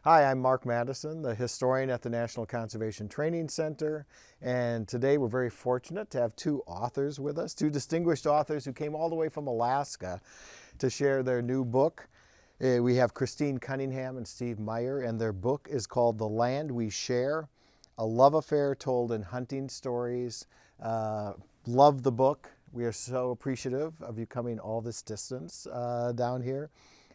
Hi, I'm Mark Madison, the historian at the National Conservation Training Center, and today we're very fortunate to have two authors with us, two distinguished authors who came all the way from Alaska to share their new book. We have Christine Cunningham and Steve Meyer, and their book is called The Land We Share, A Love Affair Told in Hunting Stories. Love the book. We are so appreciative of you coming all this distance down here.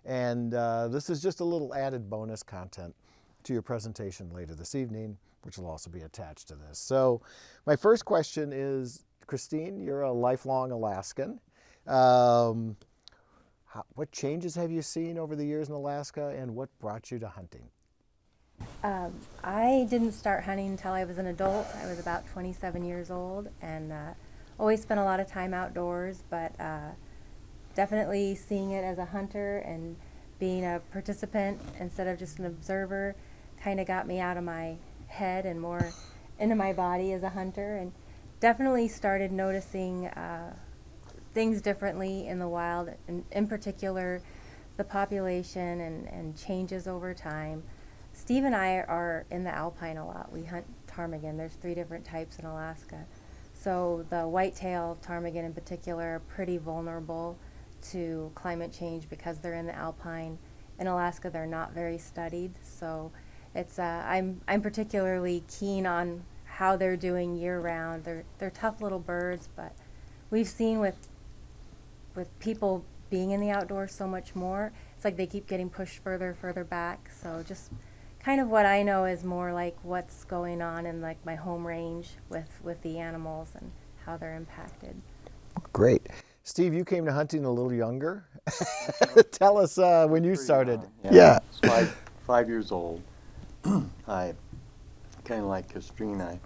And this is just a little added bonus content to your presentation later this evening, which will also be attached to this. So my first question is, Christine, you're a lifelong Alaskan. What changes have you seen over the years in Alaska, and what brought you to hunting? I didn't start hunting until I was an adult. I was about 27 years old and always spent a lot of time outdoors, but definitely seeing it as a hunter and being a participant instead of just an observer kind of got me out of my head and more into my body as a hunter, and definitely started noticing things differently in the wild, and in particular the population and changes over time. Steve and I are in the alpine a lot. We hunt ptarmigan. There's 3 different types in Alaska. So the whitetail ptarmigan in particular are pretty vulnerable to climate change because they're in the alpine. In Alaska, they're not very studied. So it's I'm particularly keen on how they're doing year round. They're tough little birds, but we've seen with people being in the outdoors so much more, it's like they keep getting pushed further back. So just kind of what I know is more like what's going on in like my home range with the animals and how they're impacted. Great. Steve, you came to hunting a little younger. Tell us when you started. Yeah. I was 5 years old. I, kind of like Christine, I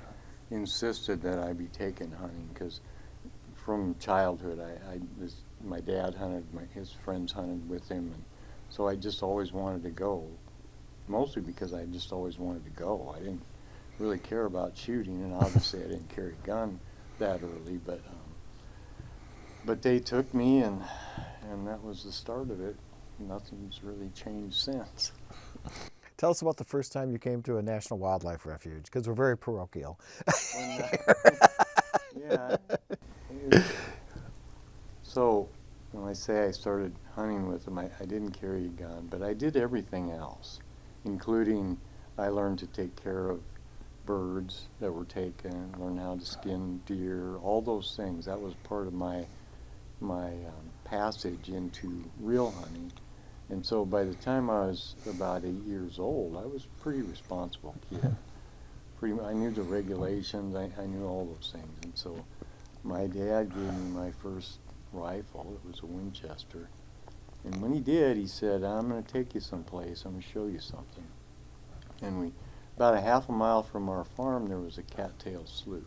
insisted that I be taken hunting because from childhood, my dad hunted, his friends hunted with him, and so I just always wanted to go. Mostly because I just always wanted to go. I didn't really care about shooting, and obviously I didn't carry a gun that early, but they took me, and that was the start of it. Nothing's really changed since. Tell us about the first time you came to a National Wildlife Refuge, because we're very parochial. Yeah. So when I say I started hunting with them, I didn't carry a gun, but I did everything else, including I learned to take care of birds that were taken, learn how to skin deer, all those things. That was part of my passage into real hunting. And so by the time I was about 8 years old, I was a pretty responsible kid. I knew the regulations, I knew all those things. And so my dad gave me my first rifle. It was a Winchester. And when he did, he said, I'm going to take you someplace. I'm going to show you something. And about a half a mile from our farm, there was a cattail slough.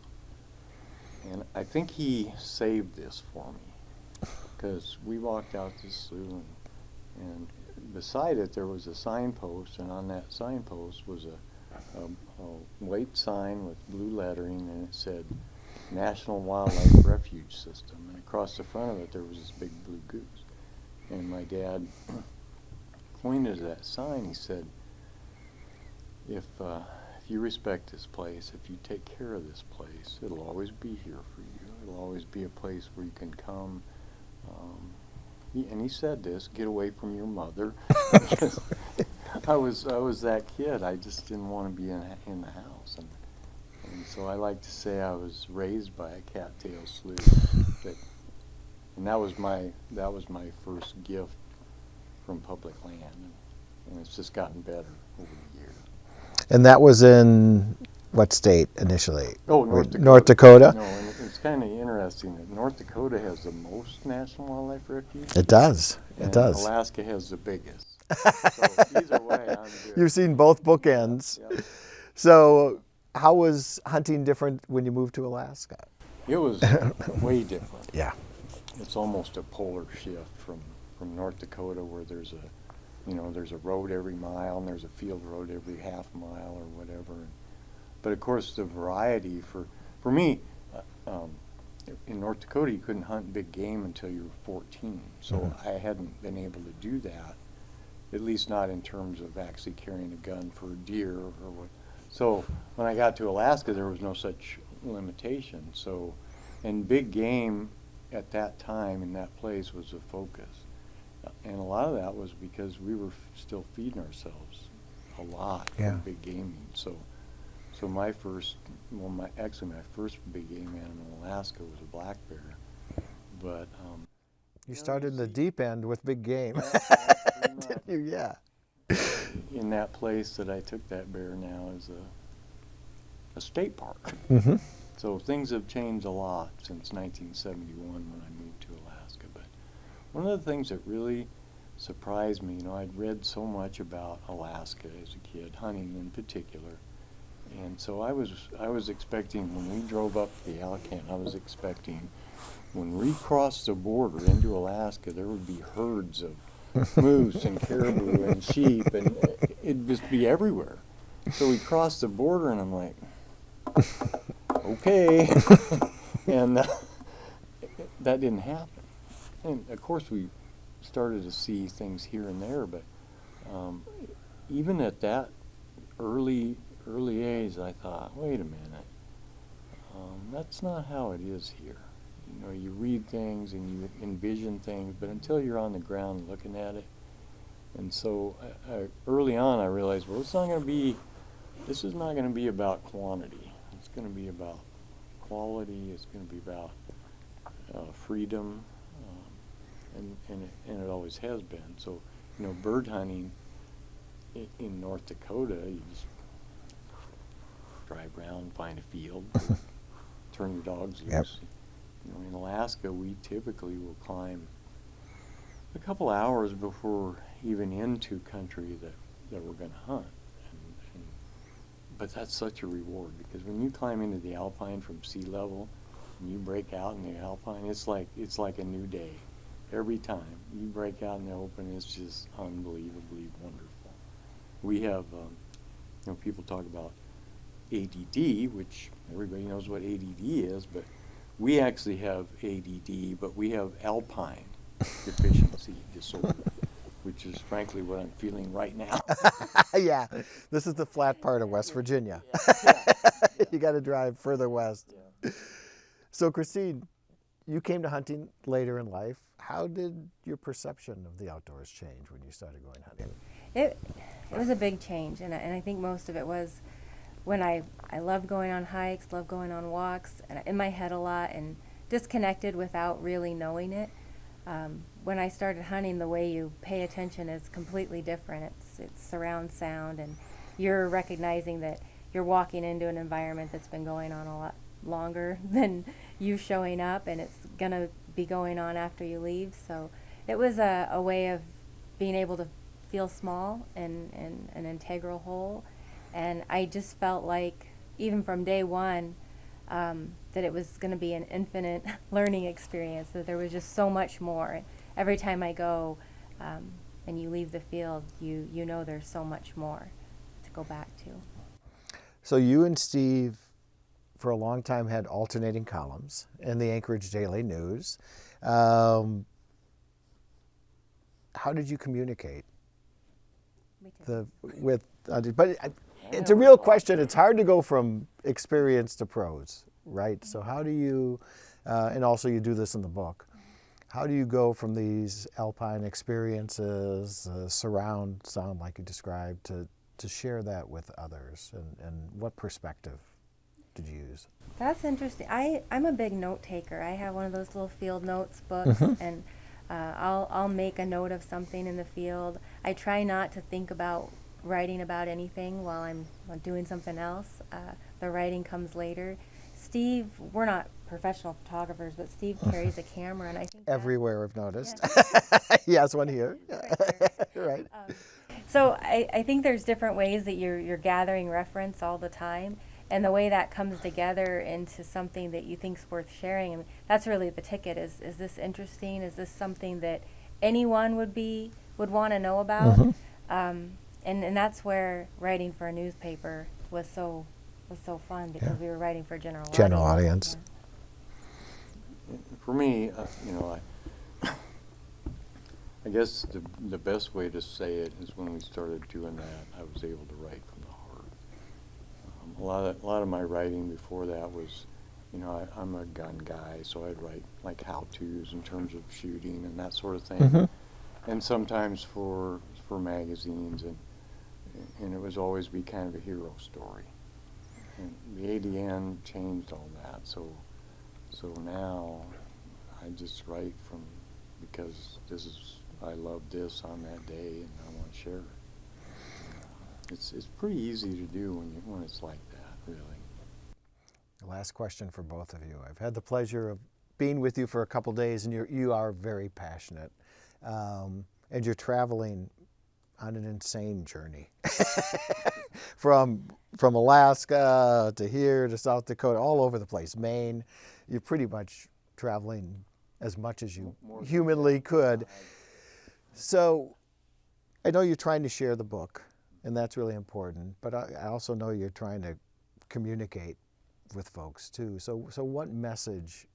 And I think he saved this for me, because we walked out this slough, and beside it there was a signpost, and on that signpost was a white sign with blue lettering, and it said National Wildlife Refuge System. And across the front of it there was this big blue goose. And my dad pointed to that sign. He said, if you respect this place, if you take care of this place, it'll always be here for you. It'll always be a place where you can come. And he said this, get away from your mother. I was that kid. I just didn't want to be in the house. And so I like to say I was raised by a cattail slough. And that was my first gift from public land, and it's just gotten better over the years. And that was in what state initially? Oh, North Dakota. North Dakota? No, and it's kind of interesting that North Dakota has the most National Wildlife Refuges. It does. It does. Alaska has the biggest. So either way, I'm good. You've seen both bookends. Yeah. So how was hunting different when you moved to Alaska? It was way different. Yeah. It's almost a polar shift from North Dakota, where there's a road every mile and there's a field road every half mile or whatever. But of course the variety for me, in North Dakota you couldn't hunt big game until you were 14. So I hadn't been able to do that at least not in terms of actually carrying a gun for a deer or what. So when I got to Alaska, there was no such limitation. So, and big game at that time in that place was a focus. And a lot of that was because we were still feeding ourselves a lot from big game meat. So my first, well, my first big game animal in Alaska was a black bear. But you started in the deep end with big game. Didn't you? Yeah. In that place that I took that bear now is a state park. Mm-hmm. So things have changed a lot since 1971 when I moved to Alaska. But one of the things that really surprised me, I'd read so much about Alaska as a kid, hunting in particular. And so I was expecting, when we drove up the Alaskan, I was expecting when we crossed the border into Alaska, there would be herds of moose and caribou and sheep, and it'd just be everywhere. So we crossed the border, and I'm like, okay. And that didn't happen. And of course, we started to see things here and there, but even at that early age, I thought, wait a minute, that's not how it is here. You read things and you envision things, but until you're on the ground looking at it. And so early on, I realized, well, this is not going to be about quantity. It's going to be about quality. It's going to be about freedom, and it always has been. So, bird hunting in North Dakota, you just drive around, find a field, turn your dogs loose. Yep. In Alaska, we typically will climb a couple hours before even into country that we're going to hunt. But that's such a reward, because when you climb into the alpine from sea level and you break out in the alpine, it's like a new day. Every time you break out in the open, it's just unbelievably wonderful. We have, people talk about ADD, which everybody knows what ADD is, but we actually have ADD, but we have alpine deficiency disorder, which is frankly what I'm feeling right now. Yeah, this is the flat part of West Virginia. You got to drive further west. Yeah. So, Christine, you came to hunting later in life. How did your perception of the outdoors change when you started going hunting? It was a big change, and I think most of it was when I loved going on hikes, loved going on walks, and in my head a lot, and disconnected without really knowing it. When I started hunting, the way you pay attention is completely different. It's surround sound, and you're recognizing that you're walking into an environment that's been going on a lot longer than you showing up, and it's going to be going on after you leave. So it was a way of being able to feel small and an integral whole. And I just felt like, even from day one, that it was going to be an infinite learning experience, that there was just so much more. Every time I go and you leave the field, you know there's so much more to go back to. So you and Steve, for a long time, had alternating columns in the Anchorage Daily News. How did you communicate with others? But it's a real question. It's hard to go from experience to prose, right? So how do you, and also you do this in the book, how do you go from these alpine experiences, surround sound like you described, to share that with others? And what perspective did you use? That's interesting. I'm a big note taker. I have one of those little field notes books, and I'll make a note of something in the field. I try not to think about writing about anything while I'm doing something else. The writing comes later. Steve, we're not professional photographers, but Steve carries a camera, and I think everywhere I've noticed. Yes. He has one here. Right. So I think there's different ways that you're gathering reference all the time, and the way that comes together into something that you think's worth sharing. I mean, that's really the ticket. Is this interesting? Is this something that anyone would want to know about? Mm-hmm. And that's where writing for a newspaper was so fun, because we were writing for a general audience. Yeah. For me, I guess the best way to say it is when we started doing that, I was able to write from the heart. A lot of my writing before that was, I'm a gun guy, so I'd write like how-tos in terms of shooting and that sort of thing, Mm-hmm. and sometimes for magazines, and it was always be kind of a hero story. And the ADN changed all that, so now I just write because I love this on that day and I want to share it. It's pretty easy to do when it's like that, really. The last question for both of you. I've had the pleasure of being with you for a couple days, and you are very passionate, and you're traveling on an insane journey from Alaska to here to South Dakota, all over the place, Maine. You're pretty much traveling as much as you humanly could. So I know you're trying to share the book, and that's really important, but I also know you're trying to communicate with folks too. So what message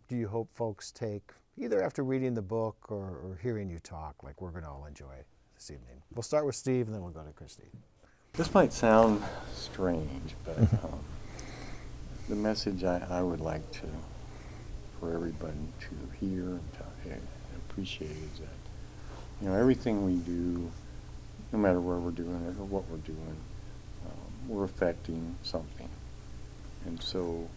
do you hope folks take, either after reading the book or hearing you talk, like we're going to all enjoy this evening? We'll start with Steve, and then we'll go to Christine. This might sound strange, but the message I would like for everybody to hear and to appreciate is that, everything we do, no matter where we're doing it or what we're doing, we're affecting something. And so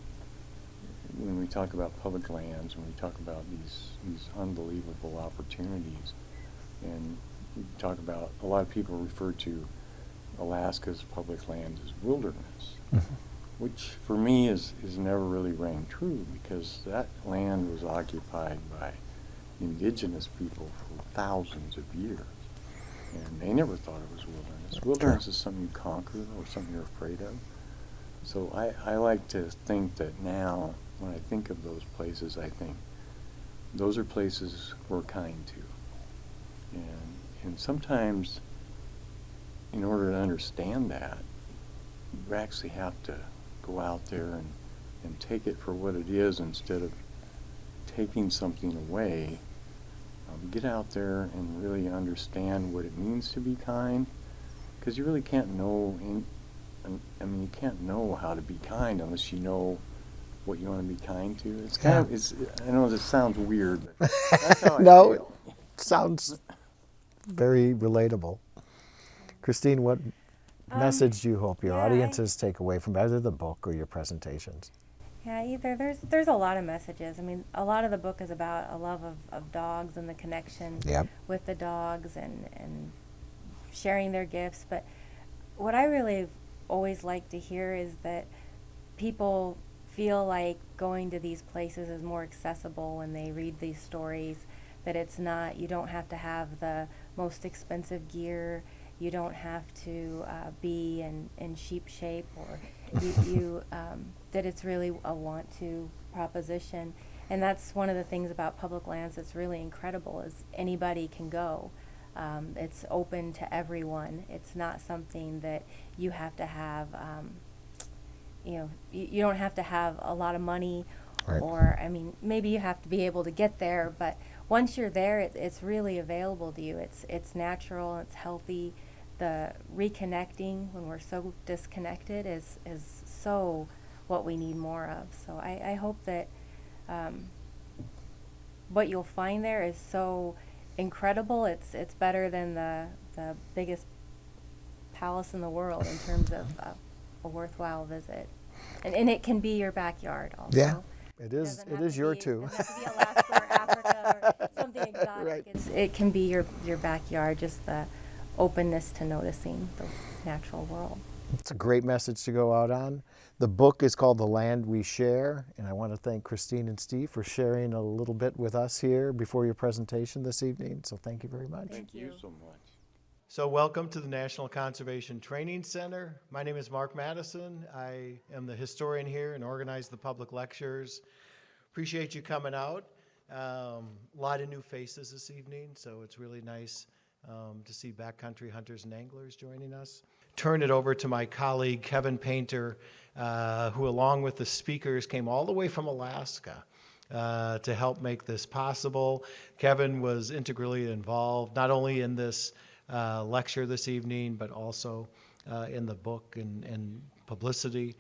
when we talk about public lands, when we talk about these unbelievable opportunities, and we talk about, a lot of people refer to Alaska's public lands as wilderness, which for me is never really rang true, because that land was occupied by indigenous people for thousands of years, and they never thought it was wilderness. Wilderness is something you conquer or something you're afraid of. So I like to think that now, when I think of those places, I think those are places we're kind to. And sometimes, in order to understand that, you actually have to go out there and take it for what it is instead of taking something away. Get out there and really understand what it means to be kind, because you really can't know you can't know how to be kind unless you know what you want to be kind to. It's kind of, I know this sounds weird, but that's how I No, feel. it sounds very relatable. Christine, what message do you hope your audiences take away from either the book or your presentations? Yeah, there's a lot of messages. I mean, a lot of the book is about a love of dogs and the connection with the dogs and sharing their gifts. But what I really always like to hear is that people feel like going to these places is more accessible when they read these stories, that it's not, you don't have to have the most expensive gear, you don't have to be in sheep shape, or that it's really a want to proposition. And that's one of the things about public lands that's really incredible, is anybody can go. It's open to everyone. It's not something that you have to have, you don't have to have a lot of money, or, I mean, maybe you have to be able to get there, but once you're there, it's really available to you. It's natural, it's healthy. The reconnecting when we're so disconnected is so what we need more of. So I hope that what you'll find there is so incredible. It's better than the biggest palace in the world in terms of a worthwhile visit, and it can be your backyard also. Yeah, it is. It is your too. It doesn't have to be Alaska or Africa or something exotic. Right. It can be your backyard. Just the openness to noticing the natural world. It's a great message to go out on. The book is called The Land We Share, and I want to thank Christine and Steve for sharing a little bit with us here before your presentation this evening. So thank you very much. Thank you so much. So welcome to the National Conservation Training Center. My name is Mark Madison. I am the historian here and organize the public lectures. Appreciate you coming out. A lot of new faces this evening, so it's really nice to see backcountry hunters and anglers joining us. Turn it over to my colleague, Kevin Painter, who along with the speakers came all the way from Alaska to help make this possible. Kevin was integrally involved, not only in this lecture this evening, but also in the book and publicity.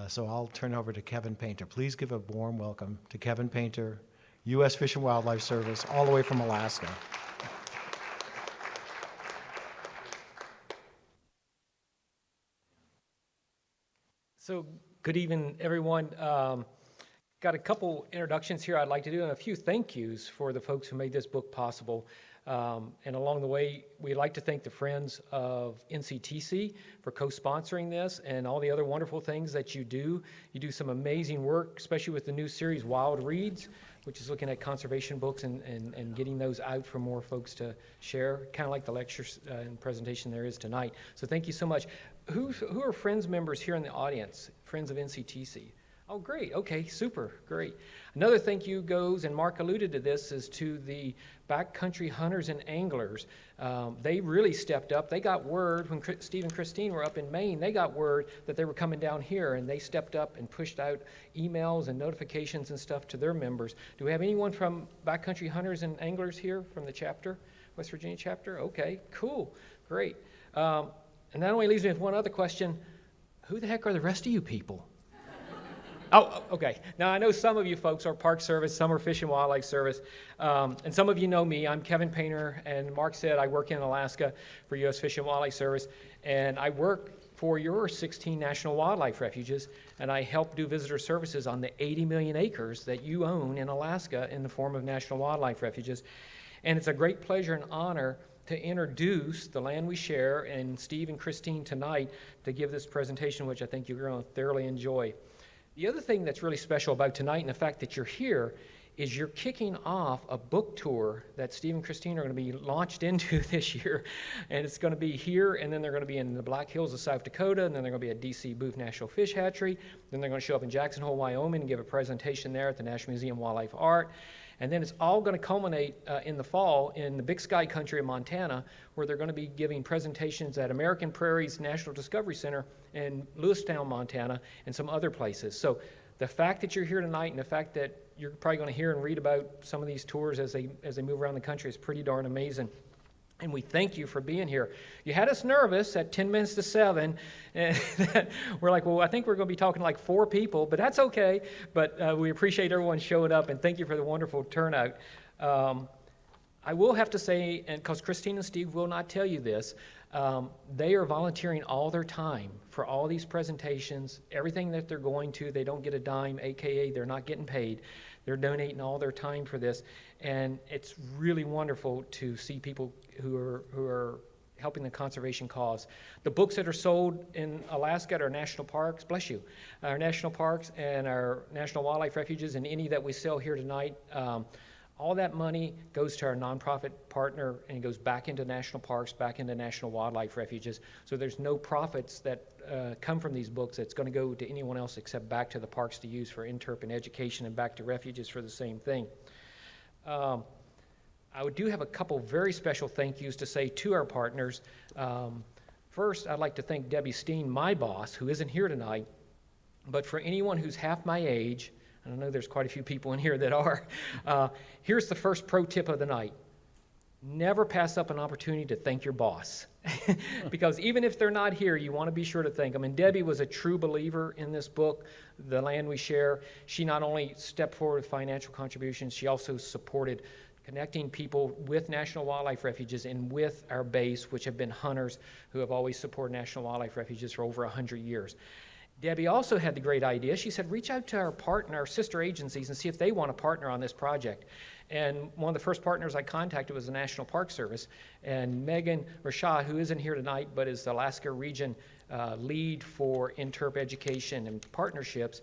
So I'll turn over to Kevin Painter. Please give a warm welcome to Kevin Painter, U.S. Fish and Wildlife Service, all the way from Alaska. So good evening, everyone. Got a couple introductions here I'd like to do and a few thank yous for the folks who made this book possible. And along the way, we'd like to thank the Friends of NCTC for co-sponsoring this and all the other wonderful things that you do. You do some amazing work, especially with the new series, Wild Reads, which is looking at conservation books and getting those out for more folks to share, kind of like the lecture and presentation there is tonight. So thank you so much. Who are Friends members here in the audience, Friends of NCTC? Oh, great. Okay, super, great. Another thank you goes, and Mark alluded to this, is to the backcountry hunters and anglers. They really stepped up. They got word when Steve and Christine were up in Maine, they got word that they were coming down here, and they stepped up and pushed out emails and notifications and stuff to their members. Do we have anyone from backcountry hunters and anglers here from the chapter, West Virginia chapter? Okay, cool, great. And that only leaves me with one other question. Who the heck are the rest of you people? Oh, okay. Now, I know some of you folks are Park Service, some are Fish and Wildlife Service, and some of you know me. I'm Kevin Painter, and Mark said I work in Alaska for U.S. Fish and Wildlife Service, and I work for your 16 national wildlife refuges, and I help do visitor services on the 80 million acres that you own in Alaska in the form of national wildlife refuges. And it's a great pleasure and honor to introduce the land we share, and Steve and Christine tonight to give this presentation, which I think you're going to thoroughly enjoy. The other thing that's really special about tonight and the fact that you're here is you're kicking off a book tour that Steve and Christine are going to be launched into this year. And it's going to be here, and then they're going to be in the Black Hills of South Dakota, and then they're going to be at D.C. Booth National Fish Hatchery. Then they're going to show up in Jackson Hole, Wyoming, and give a presentation there at the National Museum of Wildlife Art. And then it's all going to culminate in the fall in the Big Sky country of Montana, where they're going to be giving presentations at American Prairie's National Discovery Center in Lewistown, Montana, and some other places. So the fact that you're here tonight and the fact that you're probably going to hear and read about some of these tours as they move around the country is pretty darn amazing. And we thank you for being here. You had us nervous at 10 minutes to 7. And we're like, well, I think we're going to be talking to like 4 people, but that's okay. But we appreciate everyone showing up, and thank you for the wonderful turnout. I will have to say, and because Christine and Steve will not tell you this, they are volunteering all their time for all these presentations. Everything that they're going to, they don't get a dime, AKA they're not getting paid. They're donating all their time for this. And it's really wonderful to see people who are helping the conservation cause. The books that are sold in Alaska at our national parks, bless you, our national parks and our national wildlife refuges, and any that we sell here tonight, all that money goes to our nonprofit partner and goes back into national parks, back into national wildlife refuges. So there's no profits that come from these books that's going to go to anyone else except back to the parks to use for interp and education, and back to refuges for the same thing. I do have a couple very special thank yous to say to our partners. First, I'd like to thank Debbie Steen, my boss, who isn't here tonight, but for anyone who's half my age, and I know there's quite a few people in here that are, here's the first pro tip of the night. Never pass up an opportunity to thank your boss. Because even if they're not here, you want to be sure to thank them. And Debbie was a true believer in this book, The Land We Share. She not only stepped forward with financial contributions, she also supported connecting people with national wildlife refuges and with our base, which have been hunters who have always supported national wildlife refuges for over 100 years. Debbie also had the great idea. She said, reach out to our partner, our sister agencies, and see if they want to partner on this project. And one of the first partners I contacted was the National Park Service. And Megan Rashad, who isn't here tonight, but is the Alaska region lead for interp education and partnerships,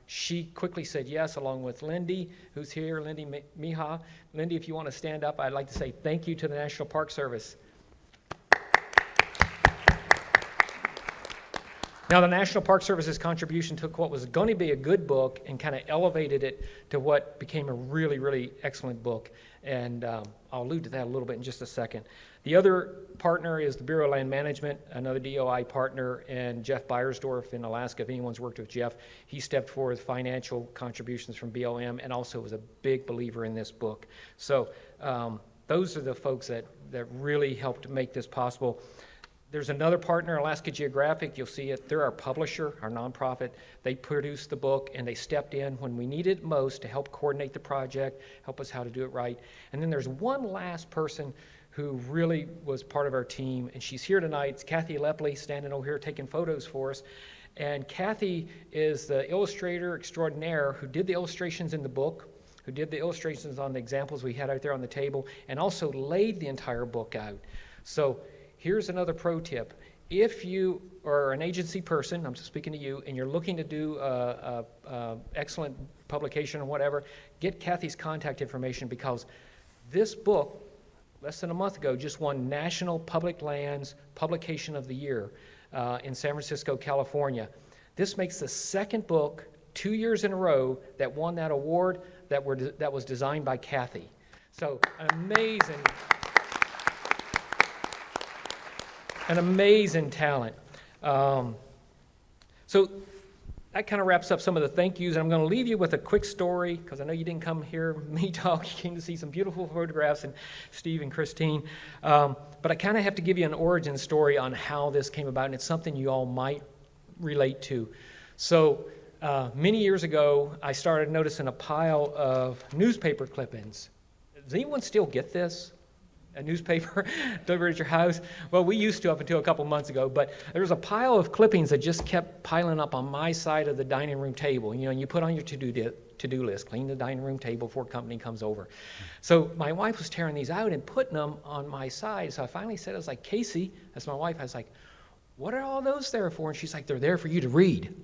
she quickly said yes, along with Lindy, who's here, Lindy Miha. Lindy, if you want to stand up, I'd like to say thank you to the National Park Service. Now, the National Park Service's contribution took what was going to be a good book and kind of elevated it to what became a really, really excellent book. And I'll allude to that a little bit in just a second. The other partner is the Bureau of Land Management, another DOI partner, and Jeff Byersdorf in Alaska. If anyone's worked with Jeff, he stepped forward with financial contributions from BLM and also was a big believer in this book. So those are the folks that really helped make this possible. There's another partner, Alaska Geographic. You'll see it. They're our publisher, our nonprofit. They produced the book, and they stepped in when we needed it most to help coordinate the project, help us how to do it right. And then there's one last person who really was part of our team, and she's here tonight. It's Kathy Lepley, standing over here taking photos for us. And Kathy is the illustrator extraordinaire who did the illustrations in the book, who did the illustrations on the examples we had out there on the table, and also laid the entire book out. So here's another pro tip. If you are an agency person, I'm just speaking to you, and you're looking to do a excellent publication or whatever, get Kathy's contact information, because this book, less than a month ago, just won National Public Lands Publication of the Year in San Francisco, California. This makes the second book 2 years in a row that won that award that was designed by Kathy. So an amazing talent. So that kind of wraps up some of the thank yous. And I'm going to leave you with a quick story, because I know you didn't come hear me talk. You came to see some beautiful photographs and Steve and Christine. But I kind of have to give you an origin story on how this came about, and it's something you all might relate to. So many years ago, I started noticing a pile of newspaper clippings. Does anyone still get this? A newspaper delivered at your house? Well, we used to up until a couple months ago, but there was a pile of clippings that just kept piling up on my side of the dining room table. You know, you put on your to-do list, clean the dining room table before company comes over. So my wife was tearing these out and putting them on my side. So I finally said, I was like, Casey, that's my wife, I was like, what are all those there for? And she's like, they're there for you to read.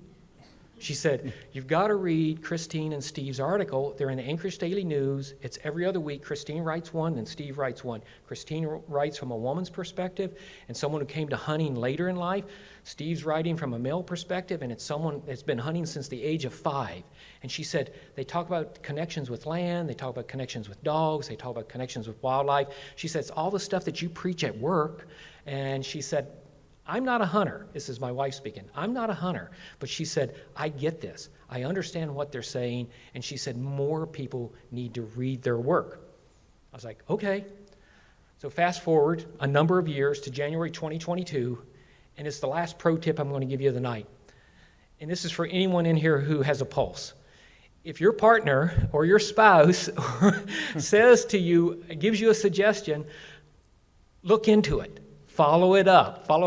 She said, you've got to read Christine and Steve's article. They're in the Anchorage Daily News. It's every other week. Christine writes one, and Steve writes one. Christine writes from a woman's perspective and someone who came to hunting later in life. Steve's writing from a male perspective, and it's someone that's been hunting since the age of 5. And she said, they talk about connections with land, they talk about connections with dogs, they talk about connections with wildlife. She said, it's all the stuff that you preach at work. And she said, I'm not a hunter. This is my wife speaking. I'm not a hunter. But she said, I get this. I understand what they're saying. And she said, more people need to read their work. I was like, okay. So fast forward a number of years to January 2022, and it's the last pro tip I'm going to give you of the night. And this is for anyone in here who has a pulse. If your partner or your spouse says to you, gives you a suggestion, look into it. Follow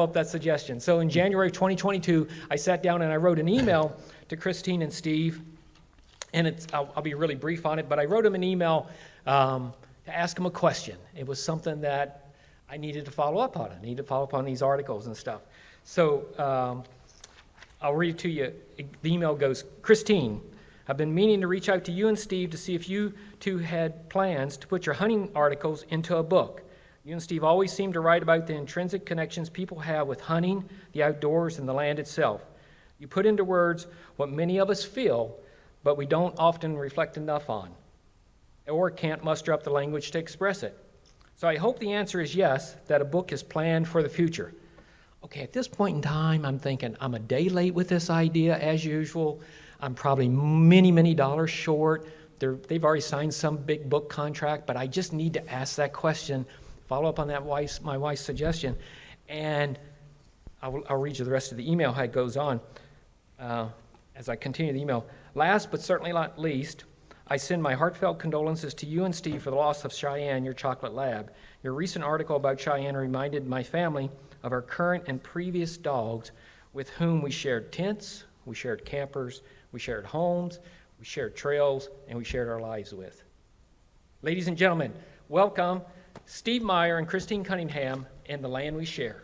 up that suggestion. So in January 2022, I sat down and I wrote an email to Christine and Steve, and I'll be really brief on it, but I wrote them an email to ask them a question. It was something that I needed to follow up on. I needed to follow up on these articles and stuff. So I'll read it to you. The email goes, Christine, I've been meaning to reach out to you and Steve to see if you two had plans to put your hunting articles into a book. You and Steve always seem to write about the intrinsic connections people have with hunting, the outdoors, and the land itself. You put into words what many of us feel, but we don't often reflect enough on, or can't muster up the language to express it. So I hope the answer is yes, that a book is planned for the future. Okay, at this point in time, I'm thinking I'm a day late with this idea, as usual. I'm probably many, many dollars short. They've already signed some big book contract, but I just need to ask that question, follow up on that my wife's suggestion, and I'll read you the rest of the email, how it goes on as I continue the email. Last but certainly not least, I send my heartfelt condolences to you and Steve for the loss of Cheyenne, your chocolate lab. Your recent article about Cheyenne reminded my family of our current and previous dogs with whom we shared tents, we shared campers, we shared homes, we shared trails, and we shared our lives with. Ladies and gentlemen, welcome Steve Meyer and Christine Cunningham and the land we share.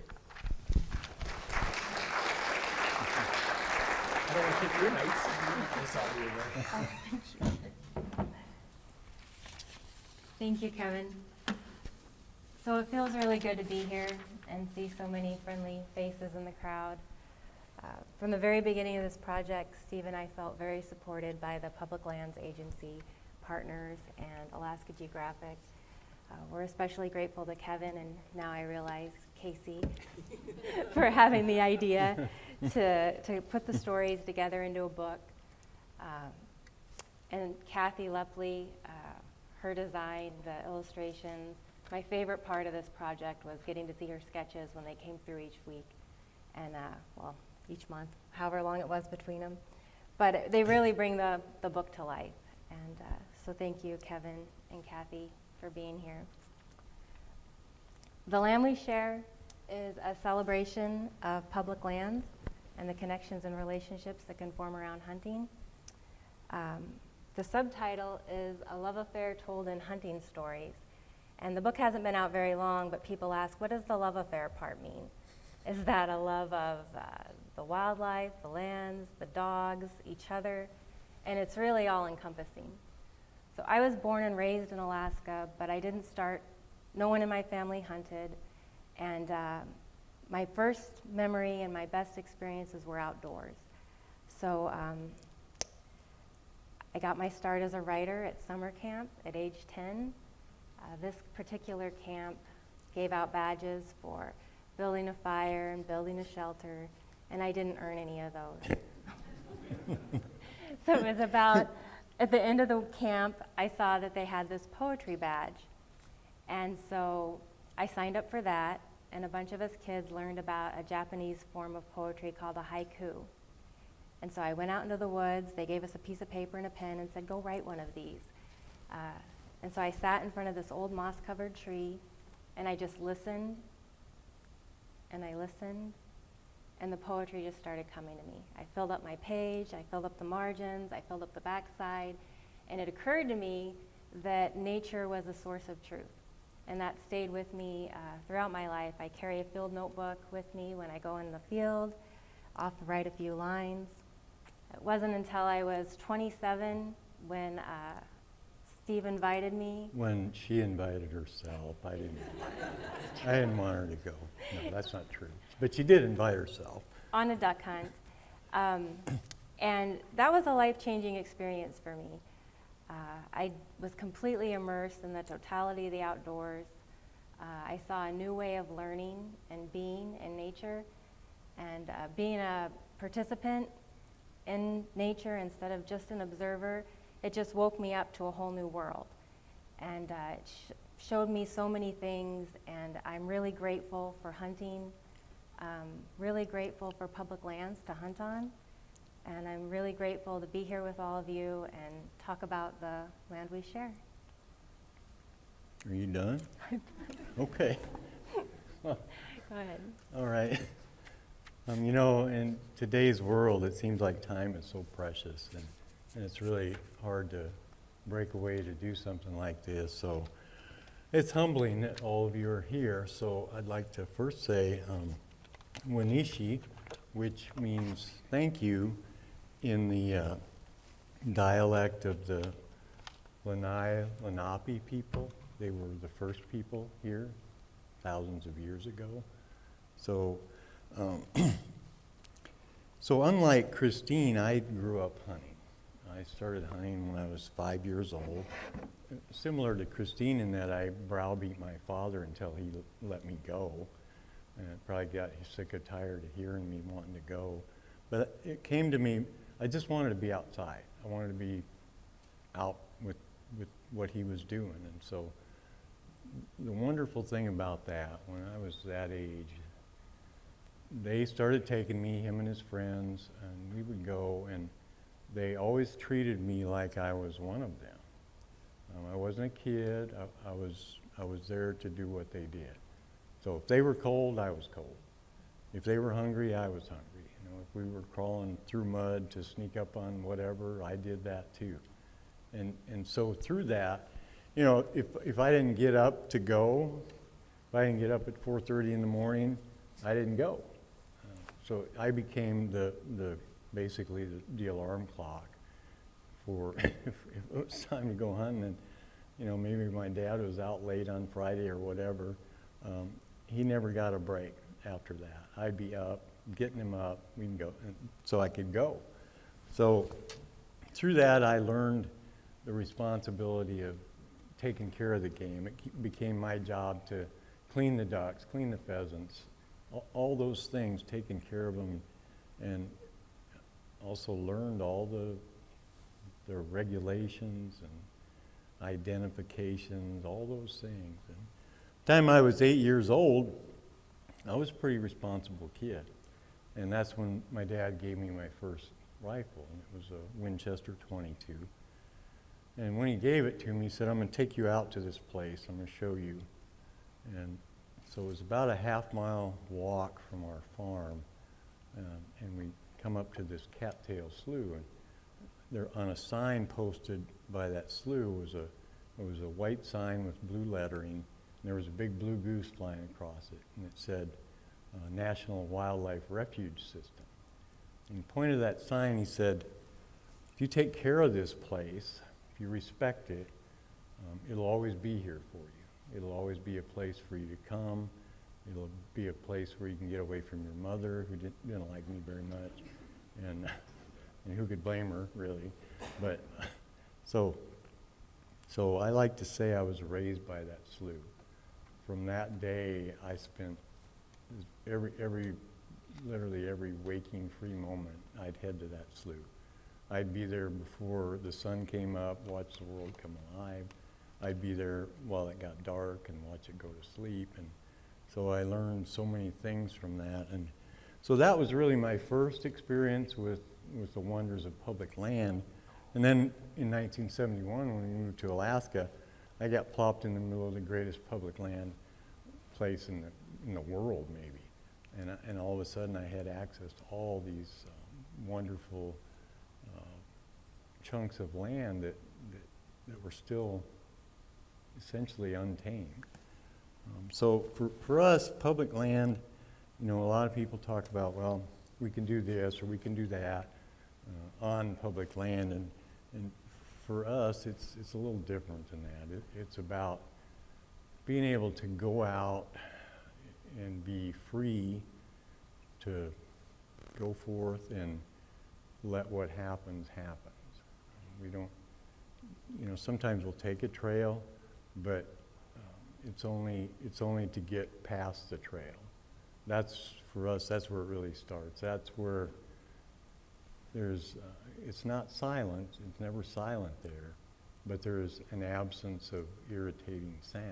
I don't want to take your notes. Thank you, Kevin. So it feels really good to be here and see so many friendly faces in the crowd. From the very beginning of this project, Steve and I felt very supported by the Public Lands Agency partners and Alaska Geographic. We're especially grateful to Kevin, and now I realize Casey, for having the idea to put the stories together into a book. And Kathy Lepley, her design, the illustrations. My favorite part of this project was getting to see her sketches when they came through each week, and well, each month, however long it was between them. But they really bring the book to life. And so thank you, Kevin and Kathy, for being here. The Land We Share is a celebration of public lands and the connections and relationships that can form around hunting. The subtitle is A Love Affair Told in Hunting Stories. And the book hasn't been out very long, but people ask, what does the love affair part mean? Is that a love of the wildlife, the lands, the dogs, each other? And it's really all encompassing. So I was born and raised in Alaska, but I didn't start, no one in my family hunted. And my first memory and my best experiences were outdoors. So I got my start as a writer at summer camp at age 10. This particular camp gave out badges for building a fire and building a shelter, and I didn't earn any of those. So it was about, at the end of the camp, I saw that they had this poetry badge. And so I signed up for that, and a bunch of us kids learned about a Japanese form of poetry called a haiku. And so I went out into the woods, they gave us a piece of paper and a pen and said, go write one of these. And so I sat in front of this old moss-covered tree, and I just listened, and I listened, and the poetry just started coming to me. I filled up my page, I filled up the margins, I filled up the backside, and it occurred to me that nature was a source of truth. And that stayed with me throughout my life. I carry a field notebook with me when I go in the field. I'll have to write a few lines. It wasn't until I was 27 when Steve invited me. When she invited herself, I didn't want her to go. No, that's not true. But she did invite herself. On a duck hunt. And that was a life-changing experience for me. I was completely immersed in the totality of the outdoors. I saw a new way of learning and being in nature, and being a participant in nature instead of just an observer, it just woke me up to a whole new world. And it showed me so many things, and I'm really grateful for hunting, really grateful for public lands to hunt on. And I'm really grateful to be here with all of you and talk about the land we share. Are you done? Okay. Go ahead. All right. You know, in today's world, it seems like time is so precious, and it's really hard to break away to do something like this. So it's humbling that all of you are here. So I'd like to first say Wanishi, which means thank you in the dialect of the Lenape people. They were the first people here thousands of years ago. So, so unlike Christine, I grew up hunting. I started hunting when I was 5 years old. Similar to Christine in that I browbeat my father until he let me go. And I probably got sick or tired of hearing me wanting to go. But it came to me, I just wanted to be outside. I wanted to be out with what he was doing. And so the wonderful thing about that, when I was that age, they started taking me, him and his friends, and we would go, and they always treated me like I was one of them. I wasn't a kid. I was there to do what they did. So if they were cold, I was cold. If they were hungry, I was hungry. You know, if we were crawling through mud to sneak up on whatever, I did that too. And so through that, you know, if I didn't get up to go, if I didn't get up at 4:30 in the morning, I didn't go. So I became basically the alarm clock for if it was time to go hunting. And you know, maybe my dad was out late on Friday or whatever. He never got a break after that. I'd be up getting him up, we can go, and so I could go. So through that, I learned the responsibility of taking care of the game. It became my job to clean the ducks, clean the pheasants, all those things, taking care of them, and also learned all the regulations and identifications, all those things. And the time I was 8 years old, I was a pretty responsible kid. And that's when my dad gave me my first rifle, and it was a Winchester 22. And when he gave it to me, he said, I'm going to take you out to this place. I'm going to show you. And so it was about a half-mile walk from our farm, and we come up to this cattail slough. And there, on a sign posted by that slough, was a white sign with blue lettering, and there was a big blue goose flying across it, and it said, National Wildlife Refuge System. And he pointed to that sign, he said, if you take care of this place, if you respect it, it'll always be here for you. It'll always be a place for you to come. It'll be a place where you can get away from your mother, who didn't like me very much, and who could blame her, really. But so I like to say I was raised by that slough. From that day, I spent literally every waking free moment, I'd head to that slough. I'd be there before the sun came up, watch the world come alive. I'd be there while it got dark and watch it go to sleep. And so I learned so many things from that. And so that was really my first experience with the wonders of public land. And then in 1971, when we moved to Alaska, I got plopped in the middle of the greatest public land place in the world, maybe. And all of a sudden, I had access to all these wonderful chunks of land that were still essentially untamed. So for us, public land, you know, a lot of people talk about, well, we can do this or we can do that on public land, and for us, it's a little different than that. It's about being able to go out and be free to go forth and let what happens happens. We don't, you know, sometimes we'll take a trail, but it's only to get past the trail. That's, for us, that's where it really starts. That's where there's, it's not silent, it's never silent there, but there's an absence of irritating sound.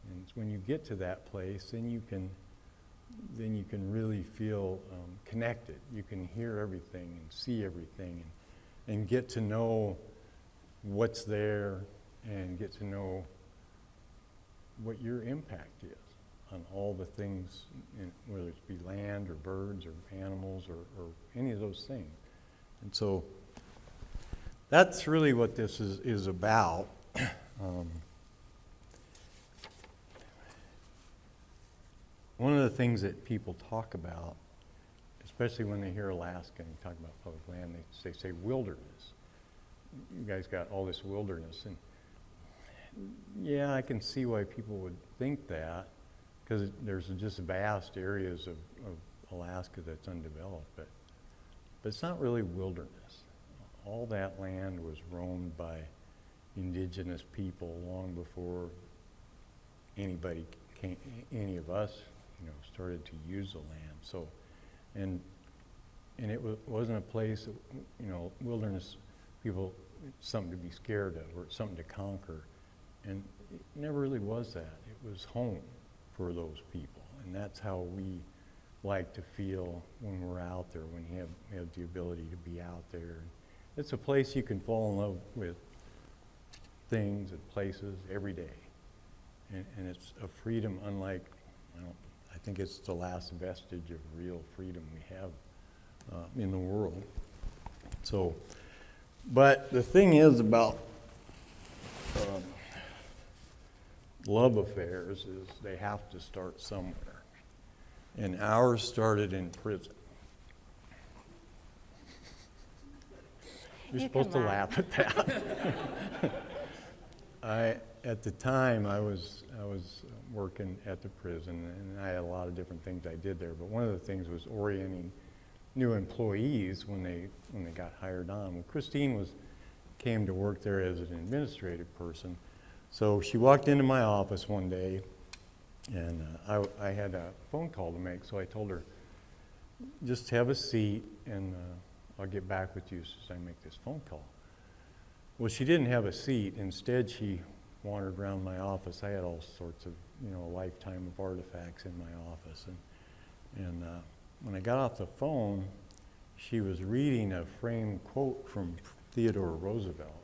And when you get to that place, then you can really feel connected. You can hear everything and see everything and get to know what's there and get to know what your impact is on all the things, whether it be land or birds or animals or any of those things. And so that's really what this is about. One of the things that people talk about, especially when they hear Alaska and you talk about public land, they say wilderness. You guys got all this wilderness, and yeah, I can see why people would think that, because there's just vast areas of Alaska that's undeveloped, but it's not really wilderness. All that land was roamed by indigenous people long before any of us, you know, started to use the land. So, and it wasn't a place that, you know, wilderness people, it's something to be scared of or it's something to conquer. And it never really was that. It was home for those people. And that's how we like to feel when we're out there, when you have the ability to be out there. It's a place you can fall in love with things and places every day. And it's a freedom unlike, I think it's the last vestige of real freedom we have in the world. So, but the thing is about love affairs is they have to start somewhere. And ours started in prison. You're supposed to laugh at that. at the time, I was working at the prison, and I had a lot of different things I did there. But one of the things was orienting new employees when they got hired on. Well, Christine came to work there as an administrative person. So she walked into my office one day, and I had a phone call to make. So I told her, just have a seat, and I'll get back with you as soon as I make this phone call. Well, she didn't have a seat. Instead, she wandered around my office. I had all sorts of, a lifetime of artifacts in my office. And when I got off the phone, she was reading a framed quote from Theodore Roosevelt.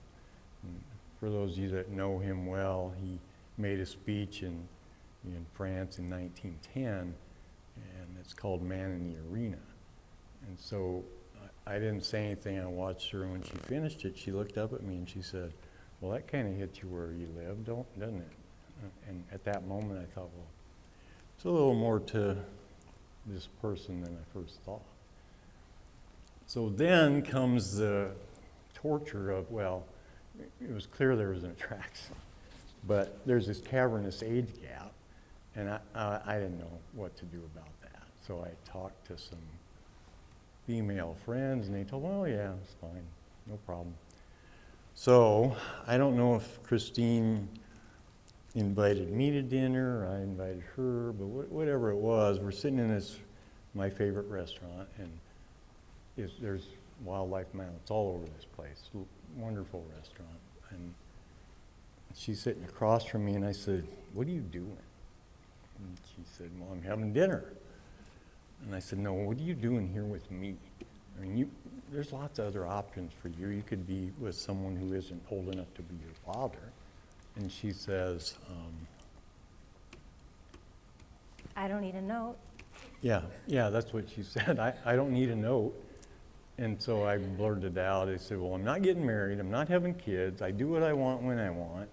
And for those of you that know him well, he made a speech in France in 1910, and it's called Man in the Arena. And so I didn't say anything. I watched her, and when she finished it, she looked up at me and she said, well, that kind of hits you where you live, doesn't it? And at that moment, I thought, well, it's a little more to this person than I first thought. So then comes the torture of, well, it was clear there was an attraction, but there's this cavernous age gap, and I didn't know what to do about that. So I talked to some female friends, and they told me, oh yeah, it's fine, no problem. So I don't know if Christine invited me to dinner, or I invited her, but whatever it was, we're sitting in my favorite restaurant, and there's wildlife mounts all over this place. Wonderful restaurant. And she's sitting across from me, and I said, what are you doing? And she said, well, I'm having dinner. And I said, no, what are you doing here with me? I mean, there's lots of other options for you. You could be with someone who isn't old enough to be your father. And she says, I don't need a note. yeah, that's what she said. I don't need a note. And so I blurted out. I said, well, I'm not getting married. I'm not having kids. I do what I want when I want.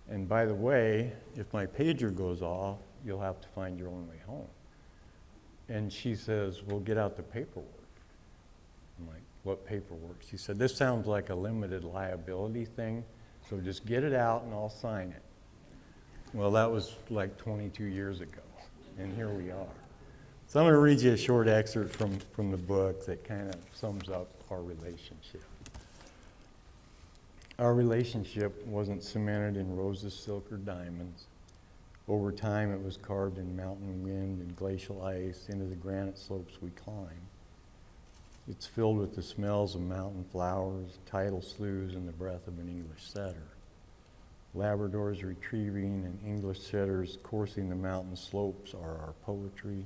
And by the way, if my pager goes off, you'll have to find your own way home. And she says, well, get out the paperwork. I'm like, what paperwork? She said, this sounds like a limited liability thing, so just get it out and I'll sign it. Well, that was like 22 years ago, and here we are. So I'm going to read you a short excerpt from the book that kind of sums up our relationship. Our relationship wasn't cemented in roses, silk, or diamonds. Over time, it was carved in mountain wind and glacial ice into the granite slopes we climb. It's filled with the smells of mountain flowers, tidal sloughs, and the breath of an English setter. Labradors retrieving and English setters coursing the mountain slopes are our poetry.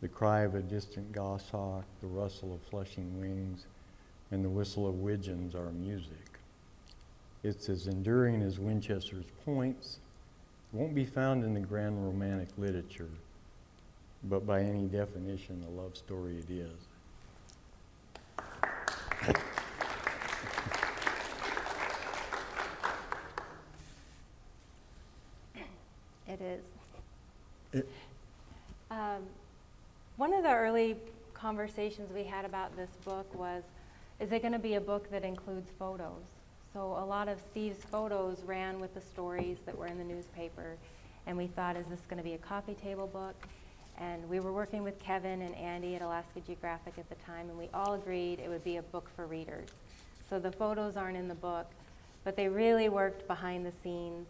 The cry of a distant goshawk, the rustle of flushing wings, and the whistle of widgeons are music. It's as enduring as Winchester's points. It won't be found in the grand romantic literature, but by any definition, a love story it is. It is. One of the early conversations we had about this book was, is it going to be a book that includes photos? So a lot of Steve's photos ran with the stories that were in the newspaper, and we thought, is this going to be a coffee table book? And we were working with Kevin and Andy at Alaska Geographic at the time, and we all agreed it would be a book for readers. So the photos aren't in the book, but they really worked behind the scenes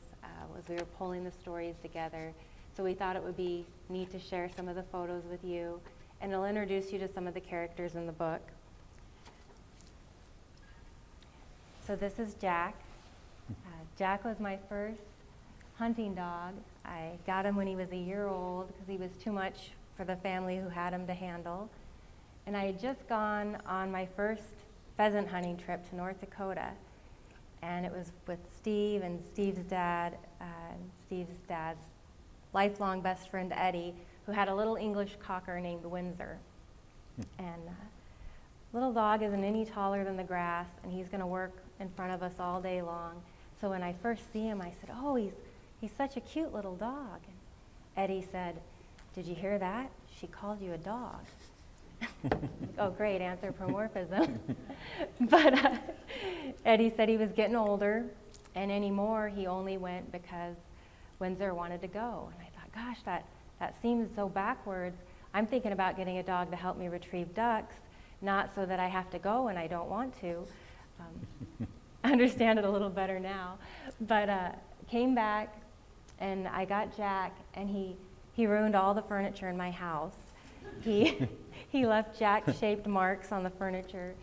as we were pulling the stories together. So we thought it would be neat to share some of the photos with you, and it'll introduce you to some of the characters in the book. So this is Jack. Jack was my first hunting dog. I got him when he was a year old because he was too much for the family who had him to handle. And I had just gone on my first pheasant hunting trip to North Dakota. And it was with Steve and Steve's dad's lifelong best friend, Eddie, who had a little English cocker named Windsor. And little dog isn't any taller than the grass, and he's going to work in front of us all day long. So when I first see him, I said, oh, he's such a cute little dog. And Eddie said, did you hear that? She called you a dog. Oh, great, anthropomorphism. But Eddie said he was getting older, And anymore, he only went because Windsor wanted to go. And I thought, gosh, that seems so backwards. I'm thinking about getting a dog to help me retrieve ducks, not so that I have to go and I don't want to. I understand it a little better now. But came back, and I got Jack, and he ruined all the furniture in my house. He left Jack-shaped marks on the furniture.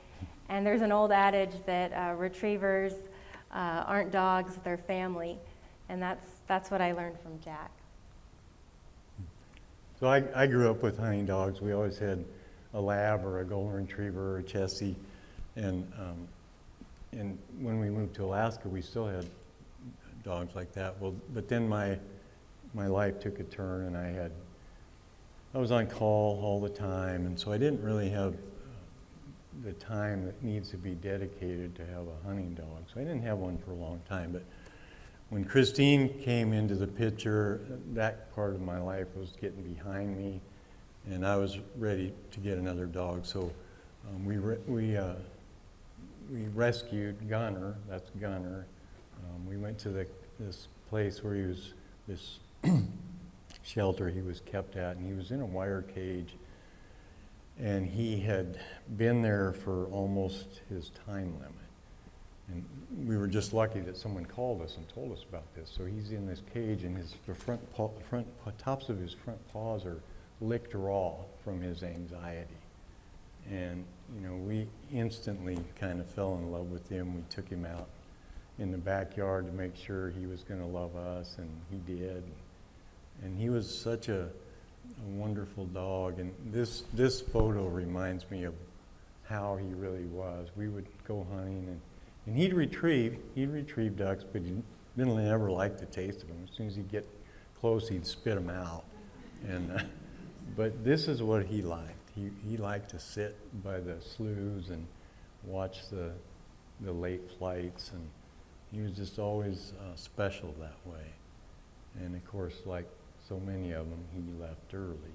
And there's an old adage that retrievers aren't dogs, they're family. And that's what I learned from Jack. So I grew up with hunting dogs. We always had a lab or a golden retriever or a Chessie. And when we moved to Alaska, we still had dogs like that. Well, but then my life took a turn, and I was on call all the time, and so I didn't really have the time that needs to be dedicated to have a hunting dog. So I didn't have one for a long time. But when Christine came into the picture, that part of my life was getting behind me, and I was ready to get another dog. So we rescued Gunner. That's Gunner. We went to this place where he was, this shelter he was kept at, and he was in a wire cage. And he had been there for almost his time limit. And we were just lucky that someone called us and told us about this. So he's in this cage, and the tops of his front paws are licked raw from his anxiety. And we instantly kind of fell in love with him. We took him out in the backyard to make sure he was going to love us, and he did. And he was such a wonderful dog. And this photo reminds me of how he really was. We would go hunting, and he'd retrieve ducks, but he didn't ever like the taste of them. As soon as he'd get close, he'd spit them out. And but this is what he liked. He liked to sit by the sloughs and watch the late flights, and he was just always special that way. And of course, like so many of them, he left early.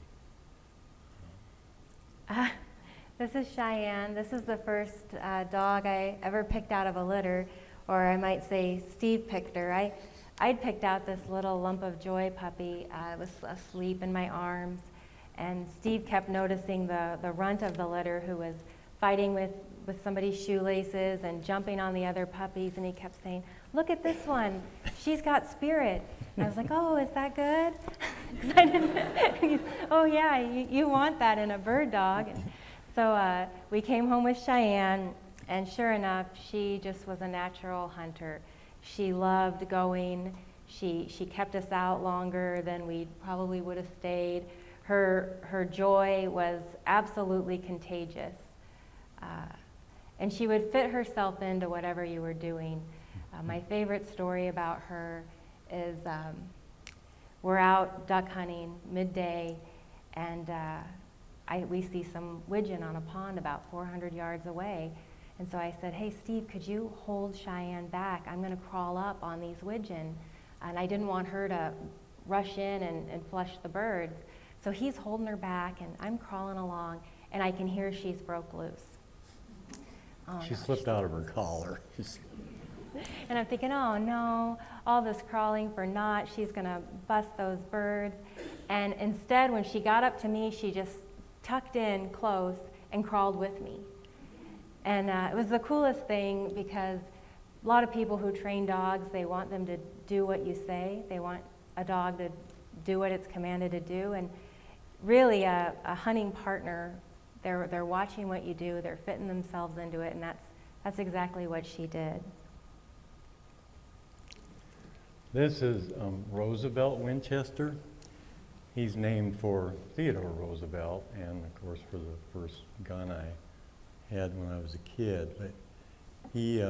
This is Cheyenne. This is the first dog I ever picked out of a litter, or I might say Steve picked her. I'd picked out this little lump of joy puppy. It was asleep in my arms, and Steve kept noticing the runt of the litter who was fighting with somebody's shoelaces and jumping on the other puppies, and he kept saying, "Look at this one, she's got spirit." And I was like, "Oh, is that good?" 'Cause I didn't. Oh yeah, you want that in a bird dog. And so we came home with Cheyenne, and sure enough, she just was a natural hunter. She loved going. She kept us out longer than we probably would have stayed. Her joy was absolutely contagious. And she would fit herself into whatever you were doing. My favorite story about her is we're out duck hunting midday, and we see some widgeon on a pond about 400 yards away. And so I said, "Hey, Steve, could you hold Cheyenne back? I'm going to crawl up on these widgeon." And I didn't want her to rush in and flush the birds. So he's holding her back, and I'm crawling along, and I can hear she's broke loose. Oh, She no, slipped out of her collar. And I'm thinking, oh no, all this crawling for naught, she's gonna bust those birds. And instead, when she got up to me, she just tucked in close and crawled with me. And it was the coolest thing, because a lot of people who train dogs, they want them to do what you say. They want a dog to do what it's commanded to do. And really a hunting partner, they're watching what you do, they're fitting themselves into it, and that's exactly what she did. This is Roosevelt Winchester. He's named for Theodore Roosevelt, and of course for the first gun I had when I was a kid. But he,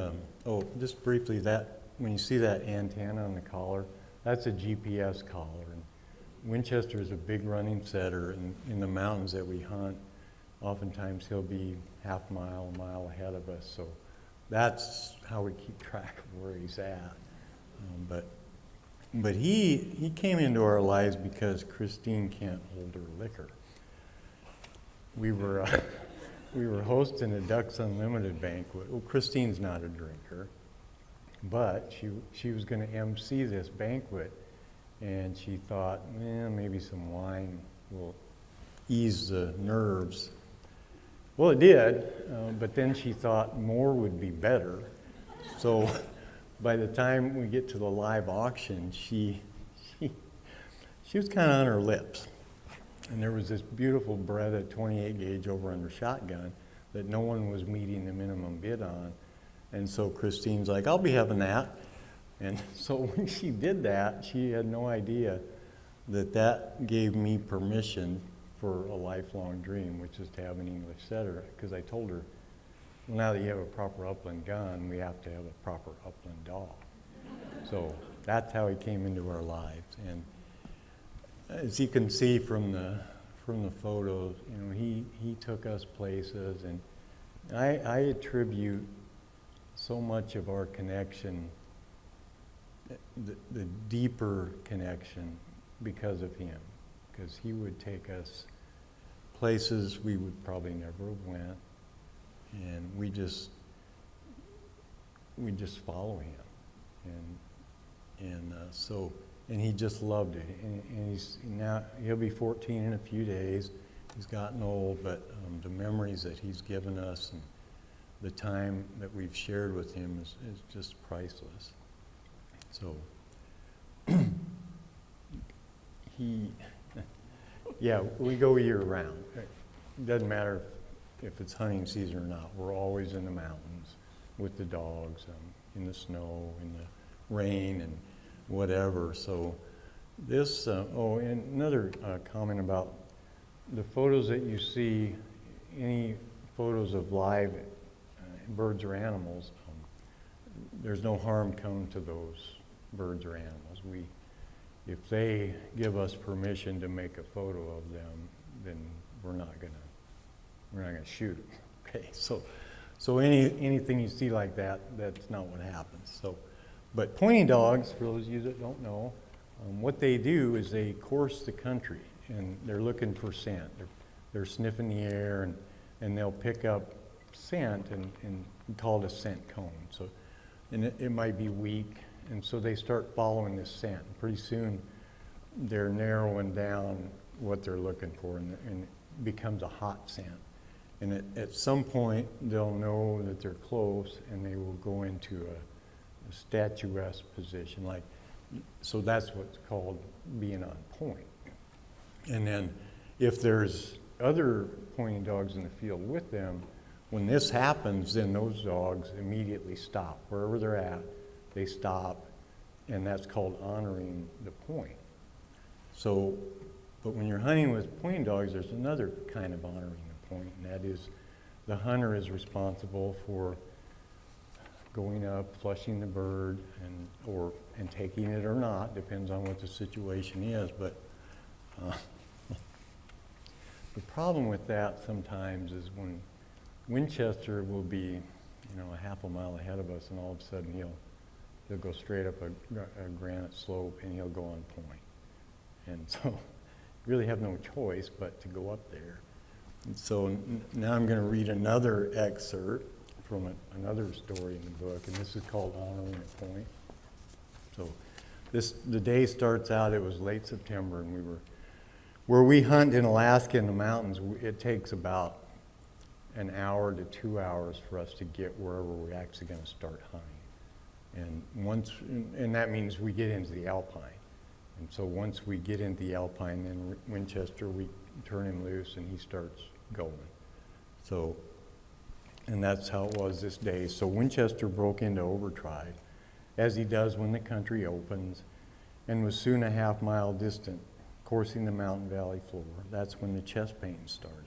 just briefly, that when you see that antenna on the collar, that's a GPS collar. And Winchester is a big running setter, and in the mountains that we hunt, oftentimes he'll be a mile ahead of us. So that's how we keep track of where he's at. But he came into our lives because Christine can't hold her liquor. We were hosting a Ducks Unlimited banquet. Well, Christine's not a drinker, but she was going to MC this banquet, and she thought, maybe some wine will ease the nerves. Well, it did, but then she thought more would be better. So by the time we get to the live auction, she was kind of on her lips. And there was this beautiful Beretta 28 gauge over under shotgun that no one was meeting the minimum bid on. And so Christine's like, I'll be having that. And so when she did that, she had no idea that that gave me permission for a lifelong dream, which is to have an English setter. Because I told her, well, now that you have a proper upland gun, we have to have a proper upland dog. So that's how he came into our lives. And as you can see from the photos, he took us places, and I attribute so much of our connection, the deeper connection, because of him, because he would take us places we would probably never have went, and we just follow him, and he just loved it, and he'll be 14 in a few days. He's gotten old, but the memories that he's given us and the time that we've shared with him is just priceless. So we go year round. It doesn't matter if it's hunting season or not. We're always in the mountains with the dogs, in the snow, in the rain, and whatever. So this, and another comment about the photos that you see, any photos of live birds or animals, there's no harm come to those birds or animals. If they give us permission to make a photo of them, then we're not gonna shoot them. Okay, so anything you see like that, that's not what happens. So, but pointing dogs, for those of you that don't know, what they do is they course the country, and they're looking for scent. They're sniffing the air, and they'll pick up scent and call it a scent cone. So, and it might be weak, and so they start following this scent. Pretty soon, they're narrowing down what they're looking for, and it becomes a hot scent. And at some point, they'll know that they're close, and they will go into a statuesque position. So that's what's called being on point. And then if there's other pointing dogs in the field with them, when this happens, then those dogs immediately stop. Wherever they're at, they stop, and that's called honoring the point. So, but when you're hunting with pointing dogs, there's another kind of honoring the point, and that is the hunter is responsible for going up, flushing the bird, and taking it or not, depends on what the situation is. But the problem with that sometimes is when Winchester will be, a half a mile ahead of us, and all of a sudden he'll go straight up a granite slope, and he'll go on point. And so you really have no choice but to go up there. And so now I'm going to read another excerpt from another story in the book, and this is called Honoring a Point. So the day starts out, it was late September, and where we hunt in Alaska in the mountains, it takes about an hour to 2 hours for us to get wherever we're actually going to start hunting. And that means we get into the alpine. And so once we get into the alpine, then Winchester, we turn him loose and he starts going. So, and that's how it was this day. So Winchester broke into overdrive, as he does when the country opens, and was soon a half-mile distant, coursing the mountain valley floor. That's when the chest pain started.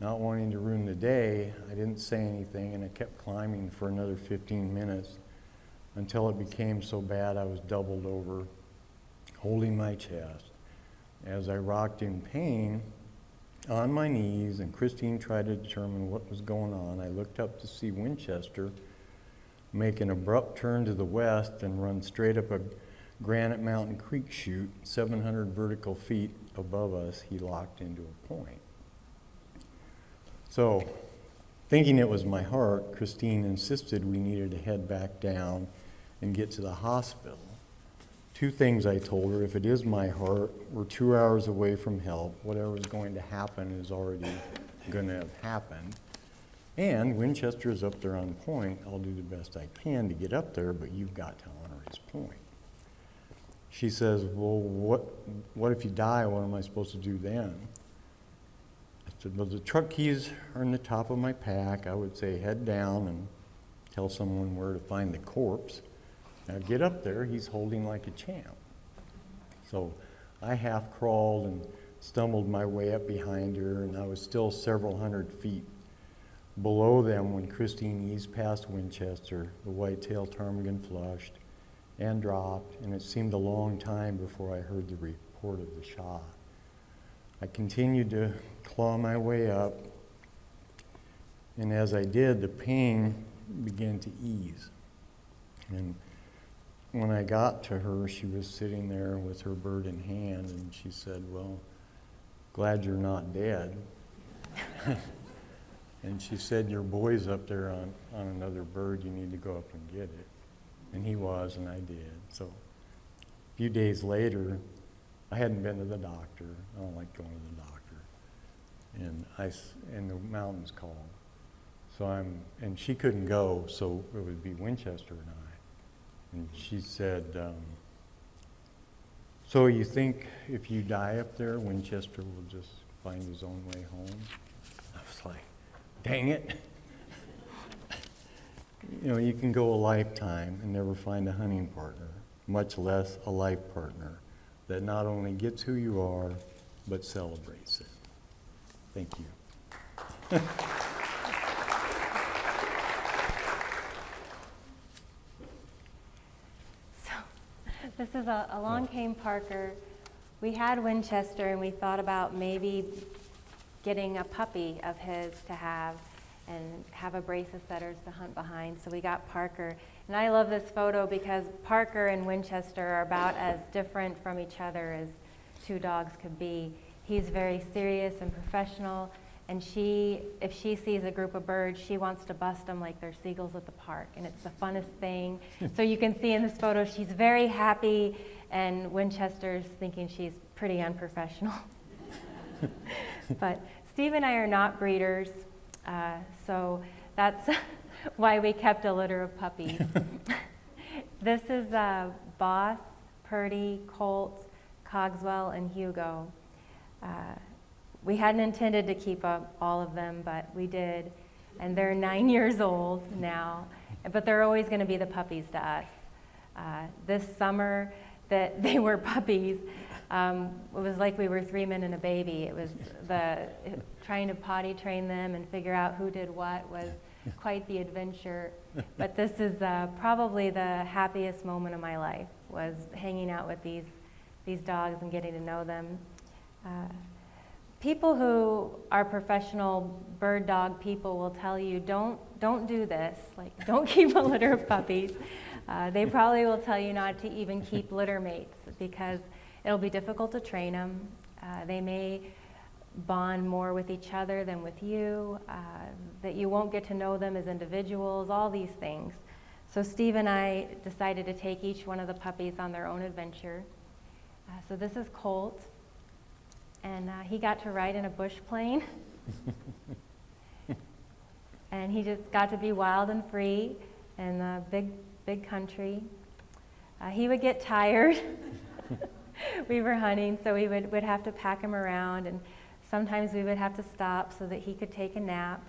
Not wanting to ruin the day, I didn't say anything, and I kept climbing for another 15 minutes until it became so bad I was doubled over, holding my chest. As I rocked in pain on my knees, and Christine tried to determine what was going on, I looked up to see Winchester make an abrupt turn to the west and run straight up a Granite Mountain Creek chute, 700 vertical feet above us. He locked into a point. So Thinking it was my heart, Christine insisted we needed to head back down and get to the hospital. Two things I told her: if it is my heart, we're 2 hours away from help. Whatever is going to happen is already going to have happened. And Winchester is up there on point. I'll do the best I can to get up there, but you've got to honor his point. She says, well, what if you die? What am I supposed to do then? I said, well, the truck keys are in the top of my pack. I would say head down and tell someone where to find the corpse. Now get up there, he's holding like a champ. So I half crawled and stumbled my way up behind her, and I was still several hundred feet below them when Christine eased past Winchester. The white-tailed ptarmigan flushed and dropped, and it seemed a long time before I heard the report of the shot. I continued to claw my way up, and as I did, the pain began to ease. And when I got to her, she was sitting there with her bird in hand, and she said, well, glad you're not dead. And she said, your boy's up there on another bird, you need to go up and get it. And he was, and I did. So a few days later, I hadn't been to the doctor. I don't like going to the doctor. And the mountains called. And she couldn't go, so it would be Winchester and I. And she said, so you think if you die up there, Winchester will just find his own way home? I was like, dang it. You know, you can go a lifetime and never find a hunting partner, much less a life partner that not only gets who you are, but celebrates it. Thank you. This is along came Parker. We had Winchester, and we thought about maybe getting a puppy of his to have and have a brace of setters to hunt behind. So we got Parker. And I love this photo because Parker and Winchester are about as different from each other as two dogs could be. He's very serious and professional, and if she sees a group of birds, she wants to bust them like they're seagulls at the park, and it's the funnest thing. So you can see in this photo, she's very happy, and Winchester's thinking she's pretty unprofessional. But Steve and I are not breeders, so that's why we kept a litter of puppies. This is Boss, Purdy, Colt, Cogswell, and Hugo. We hadn't intended to keep up all of them, but we did, and they're 9 years old now, but they're always going to be the puppies to us. This summer that they were puppies, it was like we were 3 men and a baby. It was trying to potty train them and figure out who did what was quite the adventure. But this is probably the happiest moment of my life, was hanging out with these dogs and getting to know them. People who are professional bird dog people will tell you, don't do this. Like, don't keep a litter of puppies. They probably will tell you not to even keep litter mates because it'll be difficult to train them. They may bond more with each other than with you, that you won't get to know them as individuals, all these things. So Steve and I decided to take each one of the puppies on their own adventure. So this is Colt, and he got to ride in a bush plane. And he just got to be wild and free in the big country. He would get tired. We were hunting, so we would have to pack him around, and sometimes we would have to stop so that he could take a nap.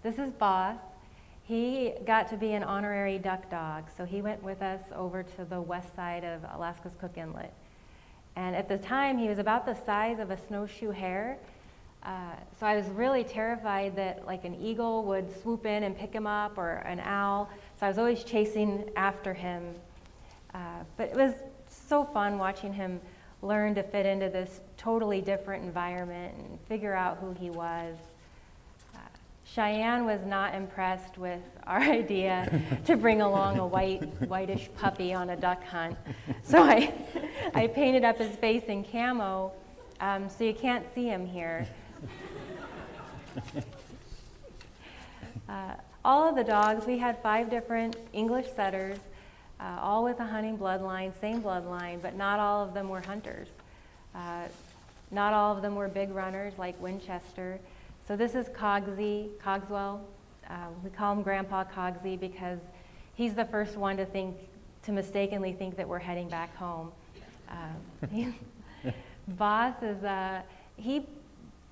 This is Boss. He got to be an honorary duck dog, so he went with us over to the west side of Alaska's Cook Inlet. And at the time, he was about the size of a snowshoe hare. So I was really terrified that like an eagle would swoop in and pick him up, or an owl. So I was always chasing after him. But it was so fun watching him learn to fit into this totally different environment and figure out who he was. Cheyenne was not impressed with our idea to bring along a whitish puppy on a duck hunt. So I painted up his face in camo, so you can't see him here. All of the dogs, we had 5 different English setters, all with a hunting bloodline, same bloodline, but not all of them were hunters. Not all of them were big runners like Winchester. So this is Cogswell. We call him Grandpa Cogsy because he's the first one to mistakenly think that we're heading back home. Boss is,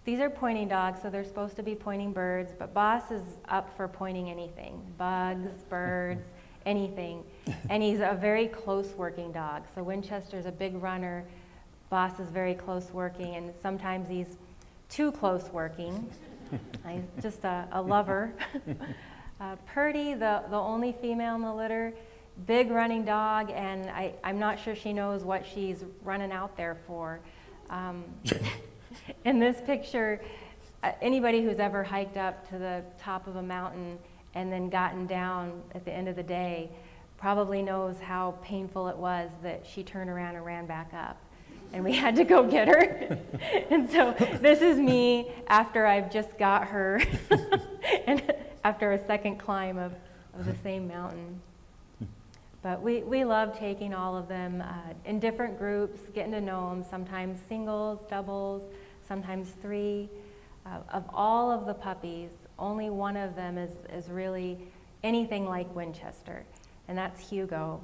these are pointing dogs, so they're supposed to be pointing birds, but Boss is up for pointing anything, bugs, birds, anything. And he's a very close working dog. So Winchester's a big runner, Boss is very close working, and sometimes he's too close working. He's just a lover. Purdy, the only female in the litter, big running dog, and I'm not sure she knows what she's running out there for. In this picture, anybody who's ever hiked up to the top of a mountain and then gotten down at the end of the day probably knows how painful it was that she turned around and ran back up. And we had to go get her. And so this is me after I've just got her and after a second climb of the same mountain. But we love taking all of them in different groups, getting to know them, sometimes singles, doubles, sometimes 3. Of all of the puppies, only one of them is really anything like Winchester, and that's Hugo.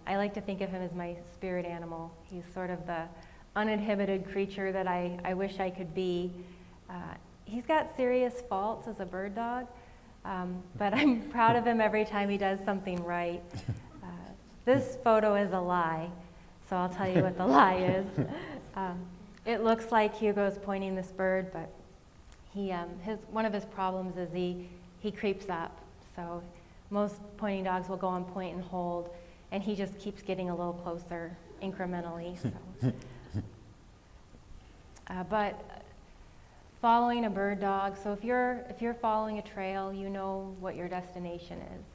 I like to think of him as my spirit animal. He's sort of the uninhibited creature that I wish I could be. He's got serious faults as a bird dog, but I'm proud of him every time he does something right. This photo is a lie, so I'll tell you what the lie is. It looks like Hugo's pointing this bird, but one of his problems is he creeps up. So most pointing dogs will go on point and hold, and he just keeps getting a little closer incrementally. So. But following a bird dog, so if you're following a trail, you know what your destination is.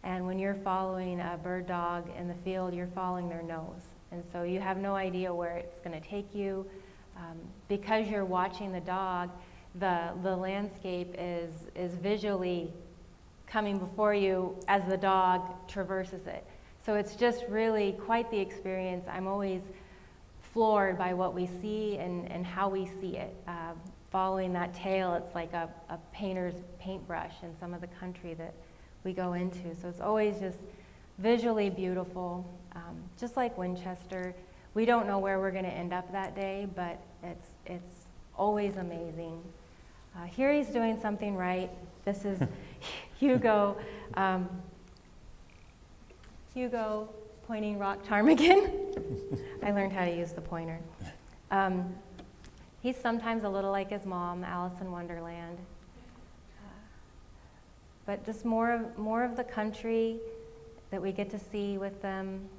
And when you're following a bird dog in the field, you're following their nose. And so you have no idea where it's going to take you. Because you're watching the dog, the landscape is visually coming before you as the dog traverses it. So it's just really quite the experience. I'm always floored by what we see and how we see it. Following that tail, it's like a painter's paintbrush in some of the country that we go into. So it's always just visually beautiful. Just like Winchester, we don't know where we're going to end up that day, but it's always amazing. Here he's doing something right. This is Hugo. Hugo pointing rock ptarmigan. I learned how to use the pointer. He's sometimes a little like his mom, Alice in Wonderland. But just more of the country that we get to see with them.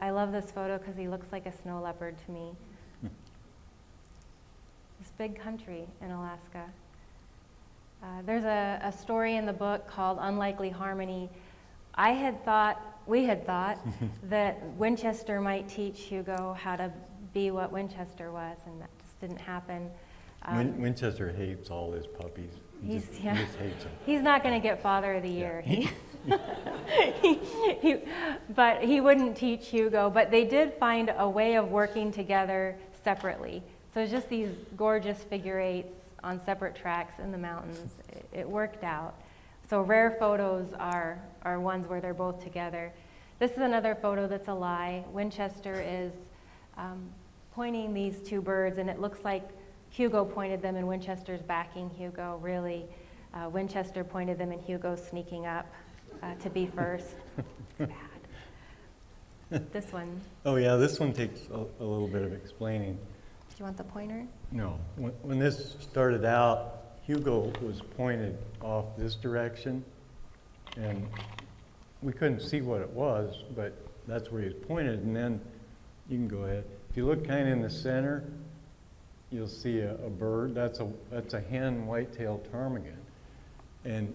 I love this photo because he looks like a snow leopard to me. This big country in Alaska. There's a story in the book called Unlikely Harmony. We had thought that Winchester might teach Hugo how to be what Winchester was, and that just didn't happen. Winchester hates all his puppies. He just hates them. He's not going to get Father of the Year. But he wouldn't teach Hugo. But they did find a way of working together separately. So it's just these gorgeous figure eights on separate tracks in the mountains. It worked out. So rare photos are ones where they're both together. This is another photo that's a lie. Winchester is pointing these 2 birds, and it looks like Hugo pointed them and Winchester's backing Hugo. Really, Winchester pointed them and Hugo's sneaking up to be first. It's bad. This one. Oh yeah, this one takes a little bit of explaining. Do you want the pointer? No. When this started out, Hugo was pointed off this direction, and we couldn't see what it was, but that's where he was pointed. And then you can go ahead. If you look kind of in the center, you'll see a bird. That's a hen white-tailed ptarmigan. And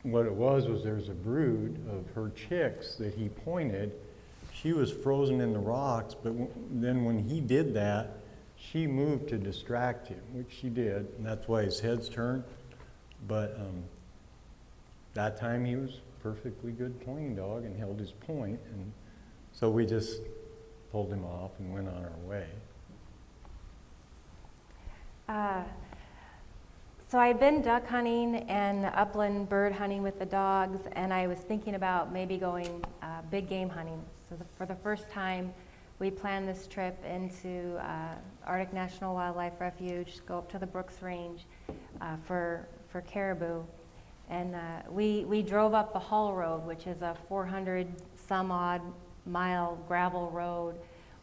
what it was there's a brood of her chicks that he pointed. She was frozen in the rocks, but then when he did that, she moved to distract him, which she did, and that's why his head's turned. But that time he was a perfectly good pointing dog and held his point, and so we just pulled him off and went on our way. So I'd been duck hunting and upland bird hunting with the dogs, and I was thinking about maybe going big game hunting. So for the first time, we planned this trip into Arctic National Wildlife Refuge, go up to the Brooks Range for caribou. And we drove up the Hull Road, which is a 400 some odd mile gravel road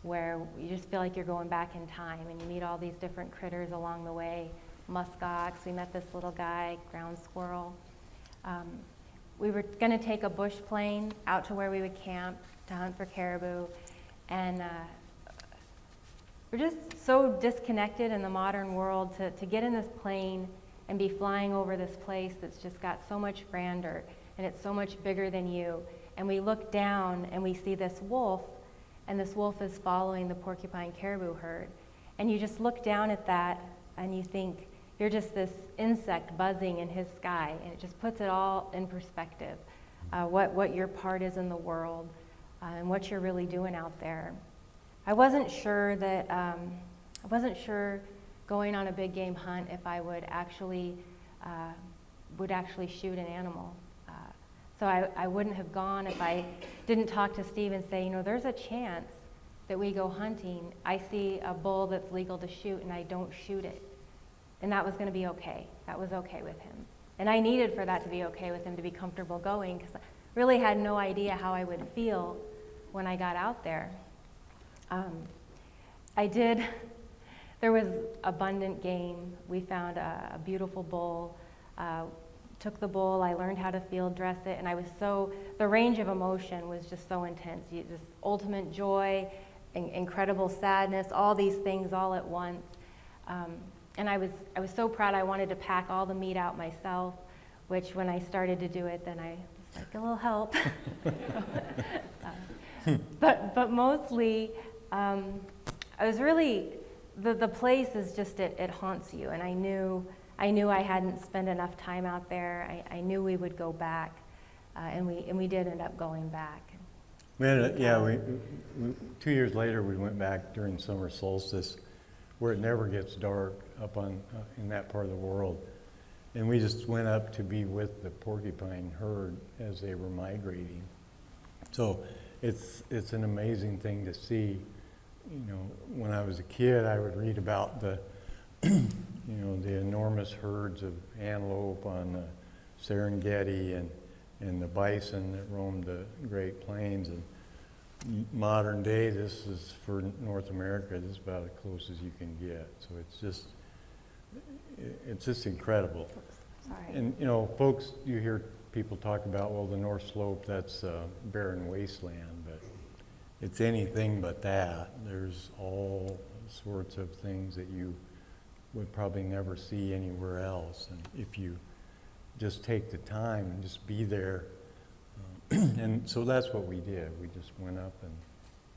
where you just feel like you're going back in time, and you meet all these different critters along the way. Muskox, we met this little guy, ground squirrel. We were going to take a bush plane out to where we would camp to hunt for caribou, and we're just so disconnected in the modern world to get in this plane and be flying over this place that's just got so much grandeur, and it's so much bigger than you. And we look down and we see this wolf, and this wolf is following the porcupine caribou herd. And you just look down at that and you think, you're just this insect buzzing in his sky, and it just puts it all in perspective, what your part is in the world, and what you're really doing out there. I wasn't sure going on a big game hunt if I would actually shoot an animal. So I wouldn't have gone if I didn't talk to Steve and say, there's a chance that we go hunting, I see a bull that's legal to shoot, and I don't shoot it. And that was going to be okay. That was okay with him. And I needed for that to be okay with him to be comfortable going, because I really had no idea how I would feel when I got out there. There was abundant game. We found a beautiful bull, took the bull, I learned how to field dress it, and the range of emotion was just so intense. This ultimate joy, incredible sadness, all these things all at once. And I was so proud. I wanted to pack all the meat out myself, which when I started to do it, then I was like, a little help. But mostly, I was really, the place is just, it haunts you. And I knew I hadn't spent enough time out there. I knew we would go back, and we did end up going back. We 2 years later, we went back during summer solstice, where it never gets dark up in that part of the world. And we just went up to be with the porcupine herd as they were migrating. So it's an amazing thing to see. When I was a kid, I would read about the enormous herds of antelope on the Serengeti and the bison that roamed the Great Plains. And modern day, this is for North America, this is about as close as you can get. So it's just incredible. Sorry. And folks, you hear people talk about, well, the North Slope, that's barren wasteland, but it's anything but that. There's all sorts of things that you would probably never see anywhere else. And if you just take the time and just be there, and so that's what we did. We just went up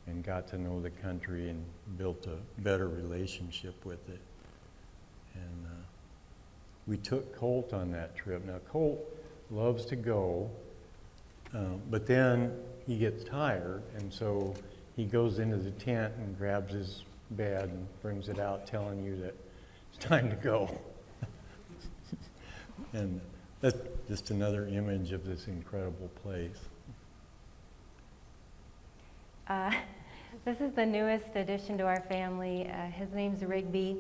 and got to know the country and built a better relationship with it. And we took Colt on that trip. Now, Colt loves to go, but then he gets tired, and so he goes into the tent and grabs his bed and brings it out, telling you that it's time to go. And that's just another image of this incredible place. This is the newest addition to our family. His name's Rigby.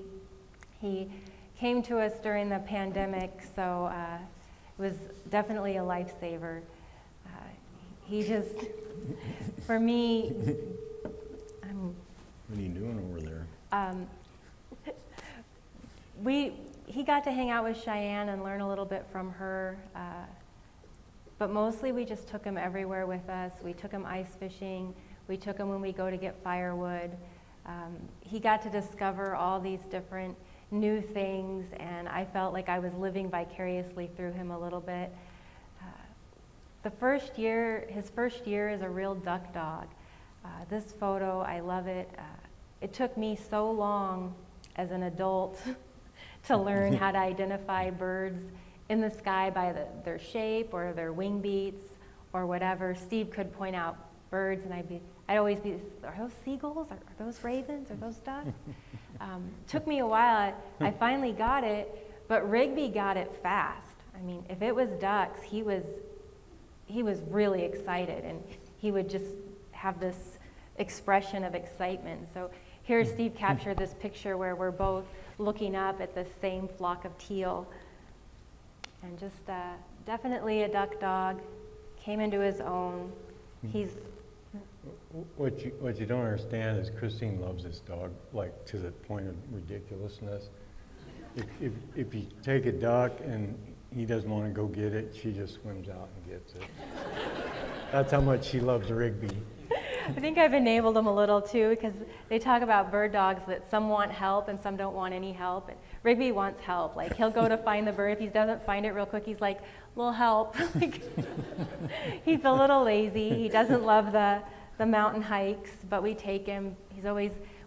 He came to us during the pandemic, so it was definitely a lifesaver. He just, for me, What are you doing over there? He got to hang out with Cheyenne and learn a little bit from her, but mostly we just took him everywhere with us. We took him ice fishing. We took him when we go to get firewood. He got to discover all these different new things, and I felt like I was living vicariously through him a little bit. His first year is a real duck dog. This photo, I love it. It took me so long as an adult to learn how to identify birds in the sky by their shape or their wing beats or whatever. Steve could point out birds, and I'd always be, are those seagulls? Are those ravens? Are those ducks? Took me a while. I finally got it, but Rigby got it fast. I mean, if it was ducks, he was really excited, and he would just have this expression of excitement. So here Steve captured this picture where we're both looking up at the same flock of teal, and just definitely a duck dog, came into his own. He's What you don't understand is Christine loves this dog, like to the point of ridiculousness. If you take a duck and he doesn't want to go get it, she just swims out and gets it. That's how much she loves Rigby. I think I've enabled them a little too, because they talk about bird dogs that some want help and some don't want any help. And Rigby wants help. Like, he'll go to find the bird. If he doesn't find it real quick, he's like, "We'll help." Like, he's a little lazy. He doesn't love the mountain hikes, but we take him.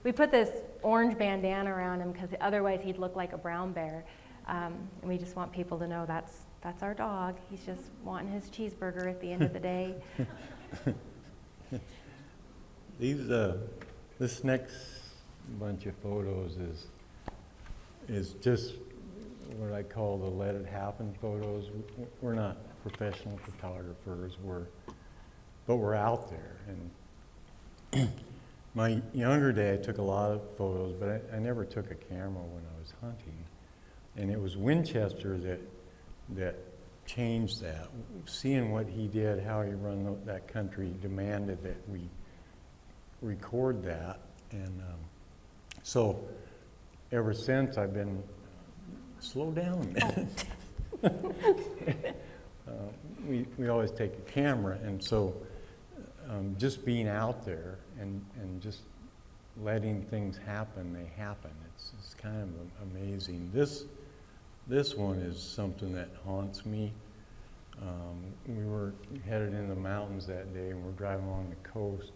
We put this orange bandana around him because otherwise he'd look like a brown bear. And we just want people to know that's our dog. He's just wanting his cheeseburger at the end of the day. This next bunch of photos is just what I call the let it happen photos. We're not professional photographers, but we're out there. And my younger day, I took a lot of photos, but I never took a camera when I was hunting. And it was Winchester that changed that. Seeing what he did, how he run that country, demanded that we record that. And so ever since, I've been, slow down a minute. We always take a camera, and so just being out there and just letting things happen, they happen. It's kind of amazing. This one is something that haunts me. We were headed in the mountains that day, and we're driving along the coast.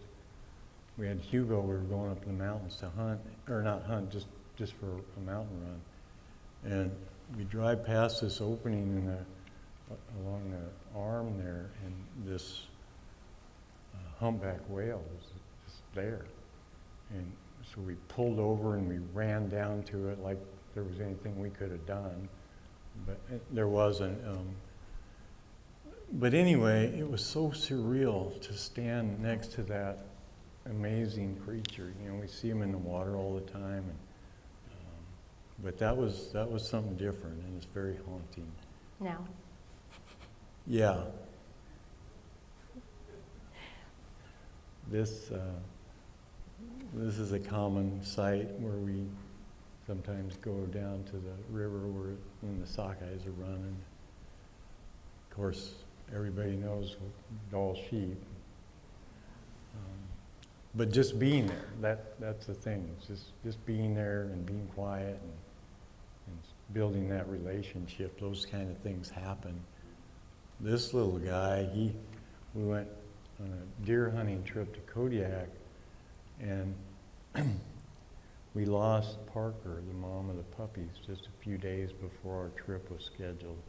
We had Hugo. We were going up in the mountains to hunt, or not hunt, just for a mountain run. And we drive past this opening along the arm there, and this humpback whale was just there. And so we pulled over and we ran down to it like there was anything we could have done, but there wasn't. But anyway, it was so surreal to stand next to that amazing creature. You know, we see him in the water all the time, and, but that was something different, and it's very haunting. Now. Yeah. This is a common site where we sometimes go down to the river when the sockeyes are running. Of course, everybody knows all sheep. But just being there, that's the thing. It's just being there and being quiet and building that relationship, those kind of things happen. This little guy, we went on a deer hunting trip to Kodiak, and we lost Parker, the mom of the puppies, just a few days before our trip was scheduled.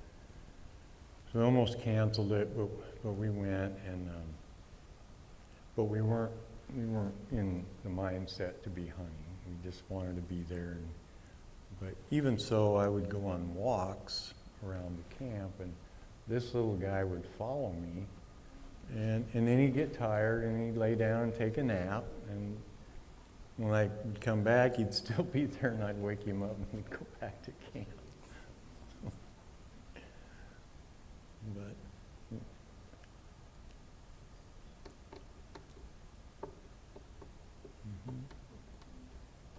So we almost canceled it, but we went, and but we weren't in the mindset to be hunting. We just wanted to be there. But even so, I would go on walks around the camp, and this little guy would follow me, and then he'd get tired, and he'd lay down and take a nap, and when I would come back, he'd still be there, and I'd wake him up, and we'd go back to camp. But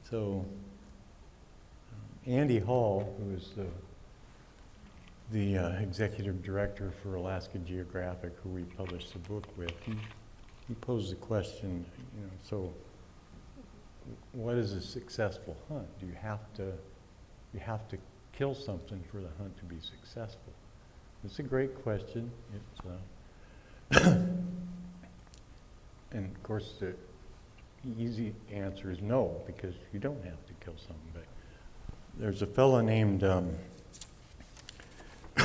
so Andy Hall, who is the executive director for Alaska Geographic, who we published the book with, he posed the question, you know, so what is a successful hunt? Do you have to kill something for the hunt to be successful? It's a great question. It's and of course the easy answer is no, because you don't have to kill something. But there's a fellow named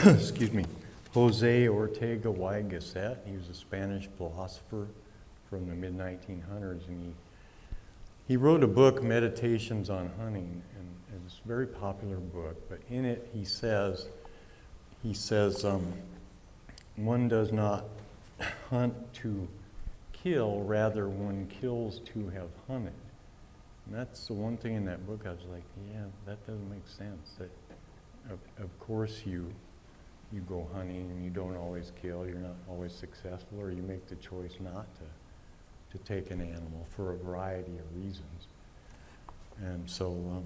excuse me, Jose Ortega y Gasset. He was a Spanish philosopher from the mid-1900s, and he wrote a book, Meditations on Hunting, and it's a very popular book, but in it he says, one does not hunt to kill, rather one kills to have hunted. And that's the one thing in that book I was like, yeah, that doesn't make sense. That of course you go hunting and you don't always kill, you're not always successful, or you make the choice not to take an animal for a variety of reasons. And so,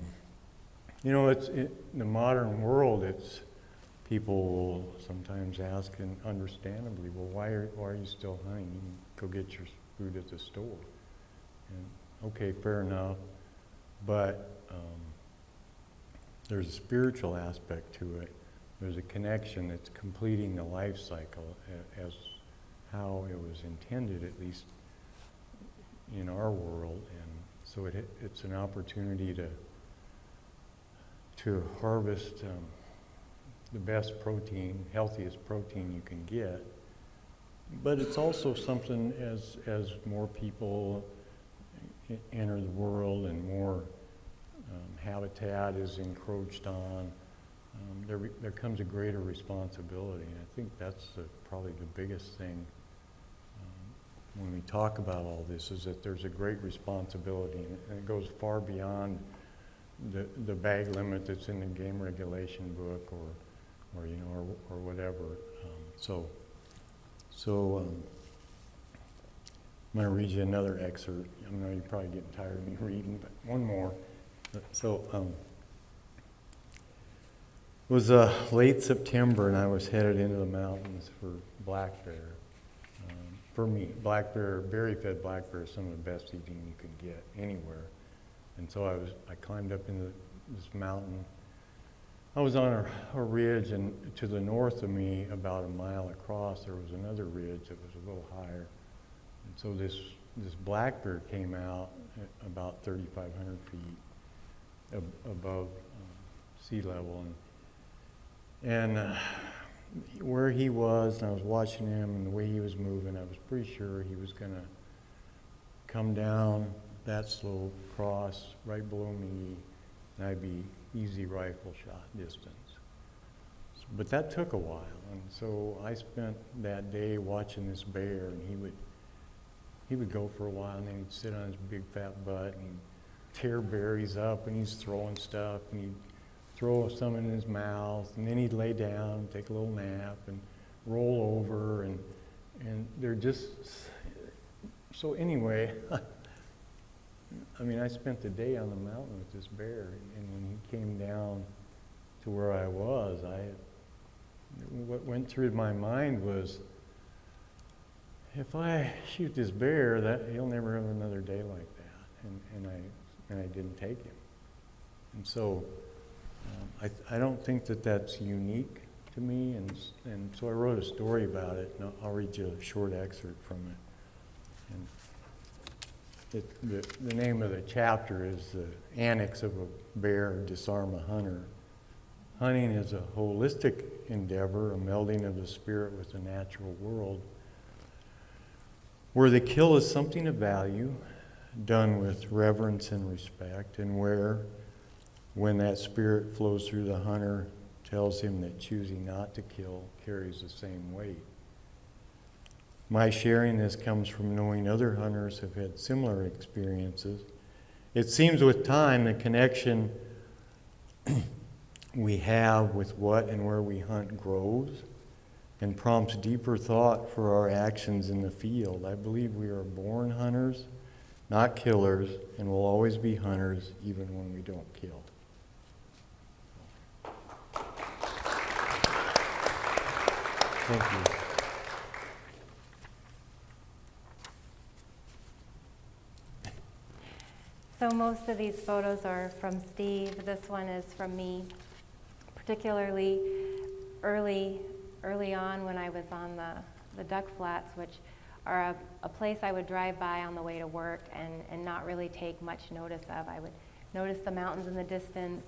you know, in the modern world, it's people will sometimes ask, and understandably, well, why are you still hunting? You can go get your food at the store. And okay, fair enough, but there's a spiritual aspect to it. There's a connection that's completing the life cycle as how it was intended, at least in our world. And so it's an opportunity to harvest the best protein, healthiest protein you can get. But it's also something as more people enter the world and more habitat is encroached on, there comes a greater responsibility. And I think that's probably the biggest thing when we talk about all this, is that there's a great responsibility, and it goes far beyond the bag limit that's in the game regulation book or you know, or whatever. So I'm going to read you another excerpt. I know you're probably getting tired of me reading, but one more. So it was late September, and I was headed into the mountains for black bear. For me, black bear, berry-fed black bear is some of the best eating you can get anywhere. And so I climbed up into this mountain. I was on a ridge, and to the north of me, about a mile across, there was another ridge that was a little higher. And so this black bear came out at about 3,500 feet above sea level. And where he was, and I was watching him, and the way he was moving, I was pretty sure he was going to come down that slope, cross right below me, and I'd be easy rifle shot distance. But that took a while, and so I spent that day watching this bear, and he would go for a while, and then he'd sit on his big fat butt and tear berries up, and he's throwing stuff, and he'd throw some in his mouth, and then he'd lay down, take a little nap, and roll over, and they're just, so anyway, I mean, I spent the day on the mountain with this bear, and when he came down to where I was, what went through my mind was, if I shoot this bear, he'll never have another day like that, and I didn't take him. And so I don't think that that's unique to me, and so I wrote a story about it, and I'll read you a short excerpt from it. And the name of the chapter is The Annex of a Bear, Disarm a Hunter. Hunting is a holistic endeavor, a melding of the spirit with the natural world, where the kill is something of value, done with reverence and respect, and where, when that spirit flows through the hunter, tells him that choosing not to kill carries the same weight. My sharing this comes from knowing other hunters have had similar experiences. It seems with time the connection we have with what and where we hunt grows and prompts deeper thought for our actions in the field. I believe we are born hunters, not killers, and will always be hunters even when we don't kill. Thank you. So most of these photos are from Steve. This one is from me, particularly early on when I was on the Duck Flats, which are a place I would drive by on the way to work and not really take much notice of. I would notice the mountains in the distance,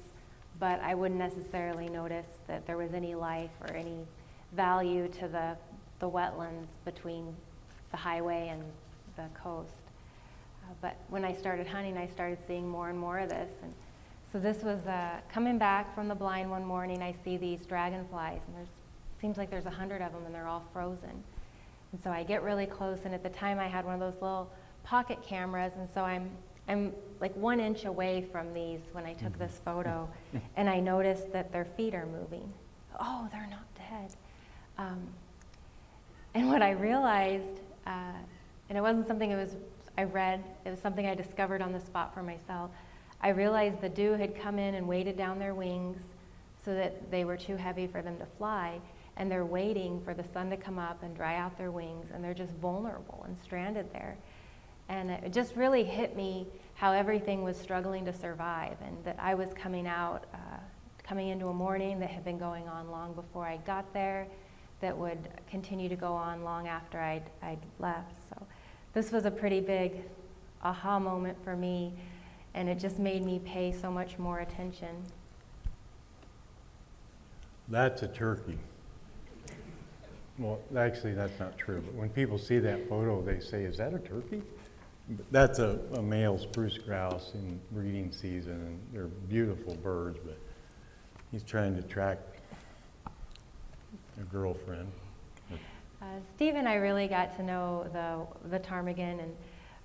but I wouldn't necessarily notice that there was any life or any value to the wetlands between the highway and the coast. But when I started hunting, I started seeing more and more of this. And so this was coming back from the blind one morning, I see these dragonflies, and seems like there's 100 of them, and they're all frozen. And so I get really close, and at the time I had one of those little pocket cameras, and so I'm like 1 inch away from these when I took this photo, and I noticed that their feet are moving. Oh, they're not dead. And what I realized, and it wasn't something I read, it was something I discovered on the spot for myself. I realized the dew had come in and weighted down their wings so that they were too heavy for them to fly, and they're waiting for the sun to come up and dry out their wings, and they're just vulnerable and stranded there. And it just really hit me how everything was struggling to survive, and that I was coming into a morning that had been going on long before I got there, that would continue to go on long after I'd left. So this was a pretty big aha moment for me, and it just made me pay so much more attention. That's a turkey. Well, actually, that's not true. But when people see that photo, they say, "Is that a turkey?" But that's a male spruce grouse in breeding season, and they're beautiful birds, but he's trying to track a girlfriend. Steve and I really got to know the ptarmigan, and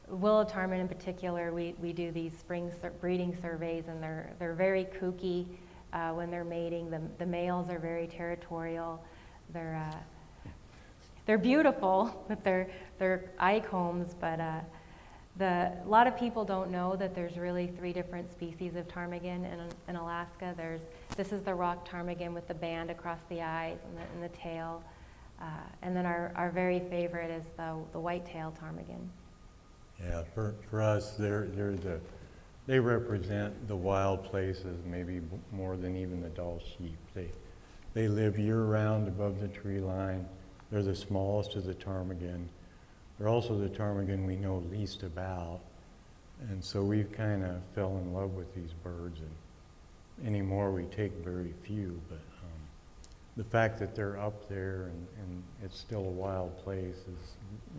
willow ptarmigan in particular. We do these spring breeding surveys, and they're very kooky when they're mating. The males are very territorial. They're beautiful with their eye combs, but a lot of people don't know that there's really 3 different species of ptarmigan in Alaska. This is the rock ptarmigan with the band across the eyes and the tail. And then our very favorite is the white-tailed ptarmigan. Yeah, for us, they represent the wild places, maybe more than even the Dall sheep. They live year-round above the tree line. They're the smallest of the ptarmigan. They're also the ptarmigan we know least about. And so we've kind of fell in love with these birds, and anymore we take very few, but the fact that they're up there and it's still a wild place is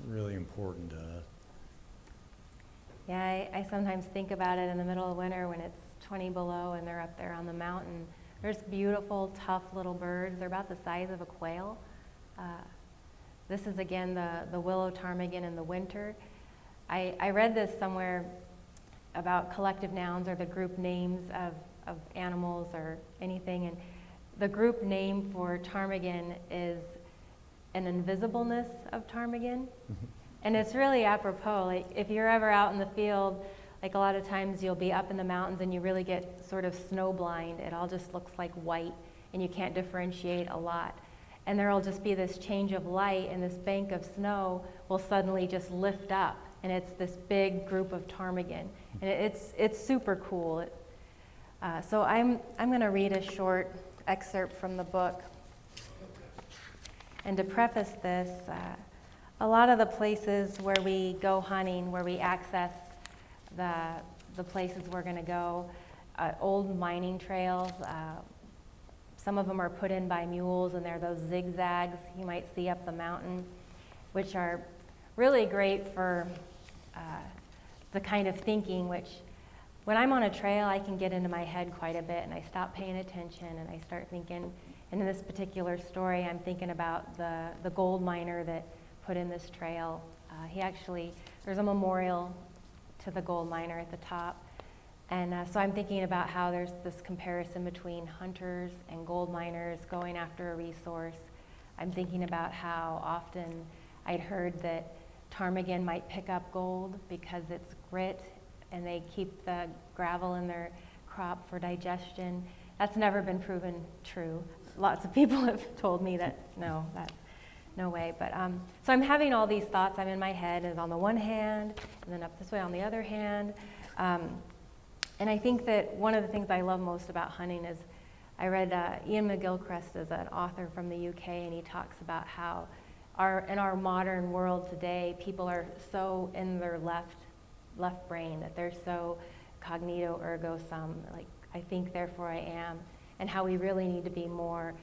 really important to us. Yeah, I sometimes think about it in the middle of winter when it's 20 below and they're up there on the mountain. There's beautiful, tough little birds. They're about the size of a quail. This is, again, the willow ptarmigan in the winter. I read this somewhere about collective nouns or the group names of animals or anything, and the group name for ptarmigan is an invisibleness of ptarmigan. Mm-hmm. And it's really apropos. Like, if you're ever out in the field, like a lot of times you'll be up in the mountains and you really get sort of snow blind. It all just looks like white and you can't differentiate a lot. And there'll just be this change of light, and this bank of snow will suddenly just lift up, and it's this big group of ptarmigan. And it's super cool. So I'm going to read a short excerpt from the book. And to preface this, a lot of the places where we go hunting, where we access the places we're going to go, old mining trails, some of them are put in by mules, and they're those zigzags you might see up the mountain, which are really great for the kind of thinking which, when I'm on a trail, I can get into my head quite a bit, and I stop paying attention, and I start thinking, and in this particular story, I'm thinking about the gold miner that put in this trail. There's a memorial to the gold miner at the top. And so I'm thinking about how there's this comparison between hunters and gold miners going after a resource. I'm thinking about how often I'd heard that ptarmigan might pick up gold because it's grit, and they keep the gravel in their crop for digestion. That's never been proven true. Lots of people have told me that no way. But so I'm having all these thoughts. I'm in my head, and on the one hand, and then up this way on the other hand. And I think that one of the things I love most about hunting is, I read Ian McGilchrist is an author from the UK, and he talks about how in our modern world today, people are so in their left brain, that they're so cognito ergo sum. Like, I think, therefore I am, and how we really need to be more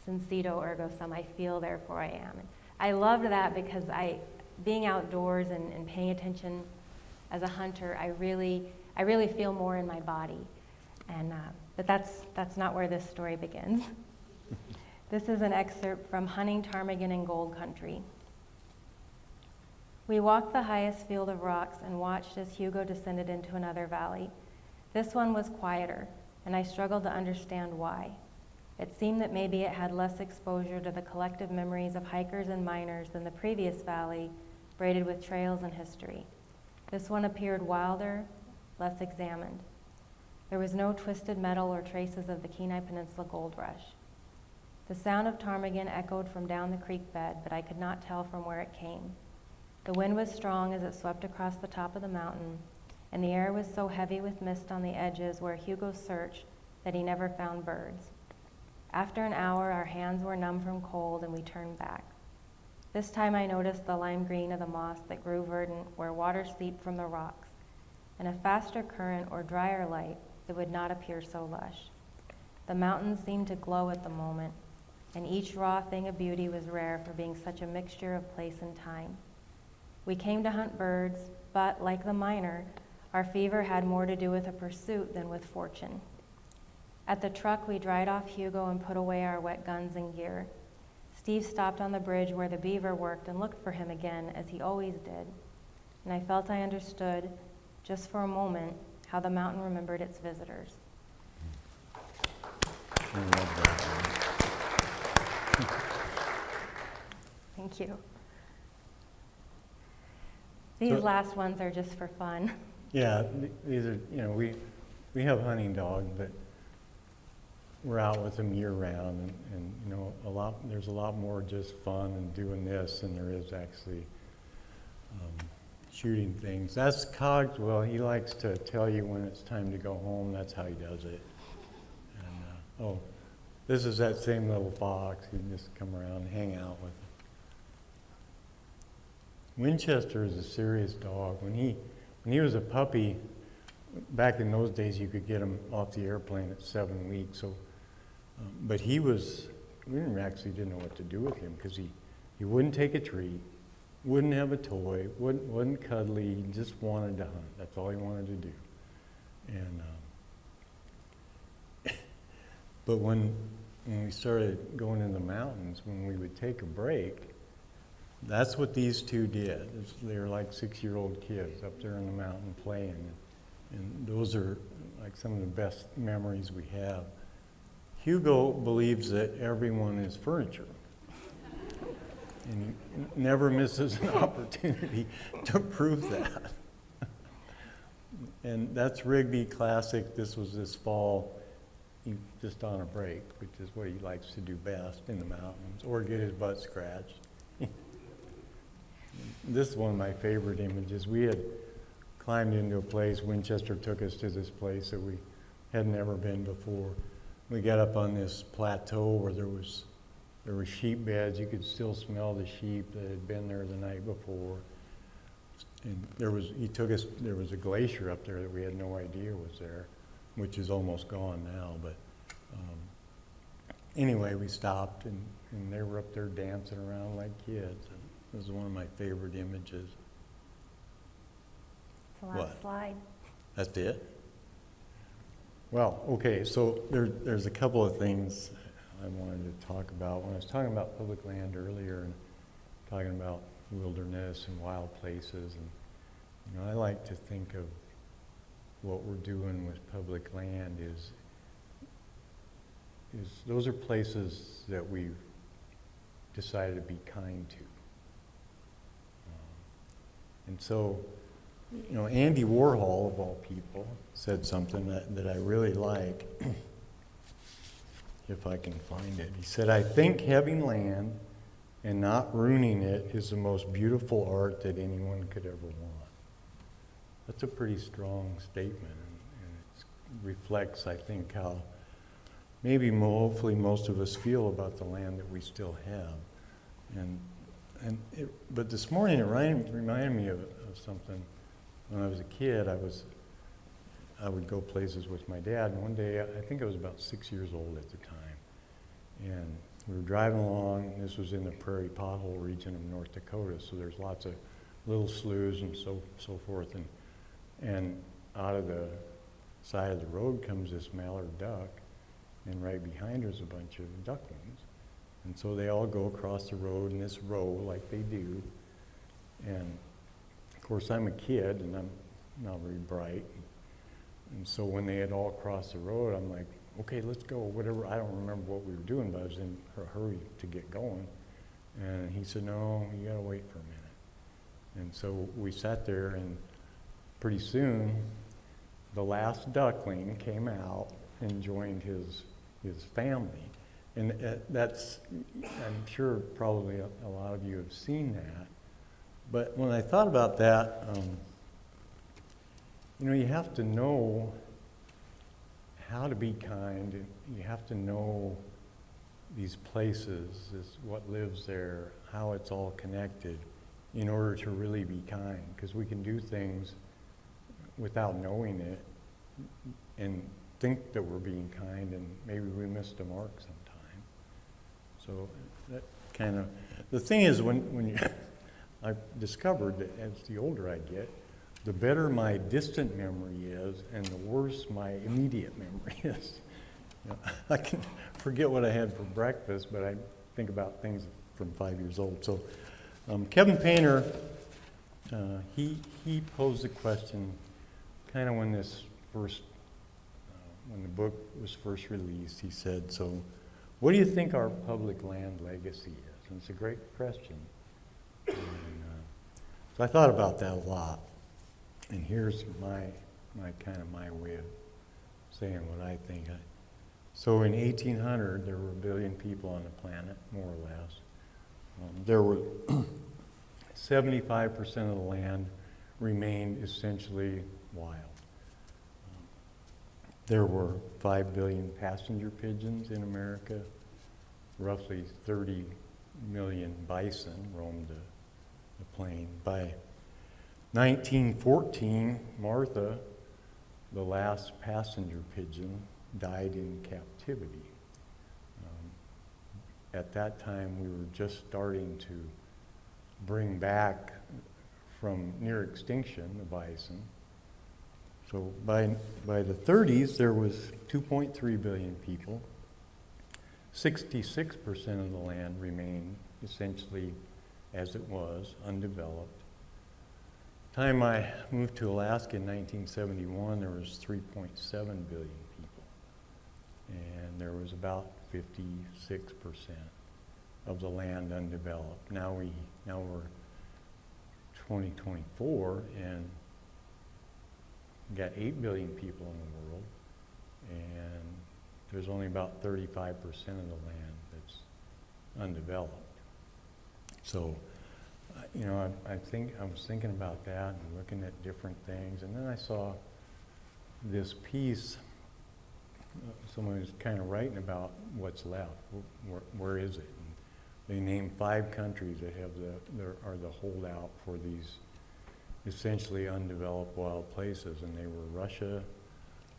sincito ergo sum, I feel, therefore I am. And I loved that because being outdoors and paying attention as a hunter, I really feel more in my body. And but that's not where this story begins. This is an excerpt from Hunting Ptarmigan in Gold Country. We walked the highest field of rocks and watched as Hugo descended into another valley. This one was quieter, and I struggled to understand why. It seemed that maybe it had less exposure to the collective memories of hikers and miners than the previous valley, braided with trails and history. This one appeared wilder, less examined. There was no twisted metal or traces of the Kenai Peninsula gold rush. The sound of ptarmigan echoed from down the creek bed, but I could not tell from where it came. The wind was strong as it swept across the top of the mountain, and the air was so heavy with mist on the edges where Hugo searched that he never found birds. After an hour, our hands were numb from cold, and we turned back. This time I noticed the lime green of the moss that grew verdant where water seeped from the rocks, and a faster current or drier light that would not appear so lush. The mountains seemed to glow at the moment, and each raw thing of beauty was rare for being such a mixture of place and time. We came to hunt birds, but, like the miner, our fever had more to do with a pursuit than with fortune. At the truck, we dried off Hugo and put away our wet guns and gear. Steve stopped on the bridge where the beaver worked and looked for him again, as he always did. And I felt I understood, just for a moment, how the mountain remembered its visitors. I love that. Thank you. These last ones are just for fun. Yeah, these are, we have hunting dogs, but we're out with them year round, and there's a lot more just fun and doing this than there is actually shooting things. That's Cogswell. He likes to tell you when it's time to go home. That's how he does it. And this is that same little fox. He just come around and hang out with him. Winchester is a serious dog. When he was a puppy, back in those days, you could get him off the airplane at 7 weeks. So, but we didn't know what to do with him because he wouldn't take a treat, wouldn't have a toy, wasn't cuddly. He just wanted to hunt. That's all he wanted to do. And but when we started going in the mountains, when we would take a break, that's what these two did. They were like 6-year-old kids up there in the mountain playing. And those are like some of the best memories we have. Hugo believes that everyone is furniture. And he never misses an opportunity to prove that. And that's Rigby Classic. This was this fall. He's just on a break, which is what he likes to do best in the mountains, or get his butt scratched. This is one of my favorite images. We had climbed into a place. Winchester took us to this place that we had never been before. We got up on this plateau where there were sheep beds. You could still smell the sheep that had been there the night before. And there was a glacier up there that we had no idea was there, which is almost gone now. But anyway, we stopped and they were up there dancing around like kids. It was one of my favorite images. It's the last slide. That's it? Well, okay, so there's a couple of things I wanted to talk about. When I was talking about public land earlier and talking about wilderness and wild places, and I like to think of what we're doing with public land is those are places that we've decided to be kind to. And so, Andy Warhol, of all people, said something that I really like, if I can find it. He said, "I think having land and not ruining it is the most beautiful art that anyone could ever want." That's a pretty strong statement, and it reflects, I think, how hopefully most of us feel about the land that we still have. But this morning it reminded me of something. When I was a kid, I would go places with my dad. And one day, I think I was about 6 years old at the time, and we were driving along. This was in the prairie pothole region of North Dakota, so there's lots of little sloughs and so forth. And out of the side of the road comes this mallard duck, and right behind her is a bunch of ducklings. And so they all go across the road in this row like they do. And of course, I'm a kid, and I'm not very bright. And so when they had all crossed the road, I'm like, okay, let's go, whatever. I don't remember what we were doing, but I was in a hurry to get going. And he said, no, you gotta wait for a minute. And so we sat there, and pretty soon, the last duckling came out and joined his family. And that's, I'm sure probably a lot of you have seen that. But when I thought about that, you know, you have to know how to be kind, and you have to know these places, what lives there, how it's all connected, in order to really be kind. Because we can do things without knowing it and think that we're being kind, and maybe we missed the mark sometime. So that kind of, the thing is, when you, I've discovered that as the older I get, the better my distant memory is, and the worse my immediate memory is. You know, I can forget what I had for breakfast, but I think about things from 5 years old. So Kevin Painter, he posed a question kind of when this first, when the book was first released. He said, so what do you think our public land legacy is? And it's a great question. And, so I thought about that a lot. And here's my way of saying what I think. So in 1800, there were 1 billion people on the planet, more or less. There were 75% of the land remained essentially wild. There were 5 billion passenger pigeons in America. Roughly 30 million bison roamed the plain. By 1914, Martha, the last passenger pigeon, died in captivity. At that time, we were just starting to bring back from near extinction the bison. So by the 30s, there was 2.3 billion people. 66% of the land remained essentially as it was, undeveloped. Time I moved to Alaska in 1971, there was 3.7 billion people, and there was about 56% of the land undeveloped. Now we're 2024, and we got 8 billion people in the world, and there's only about 35% of the land that's undeveloped. So, you know, I was thinking about that and looking at different things, and then I saw this piece. Someone was kind of writing about what's left. Where is it? And they named 5 countries that have are the holdout for these essentially undeveloped wild places, and they were Russia,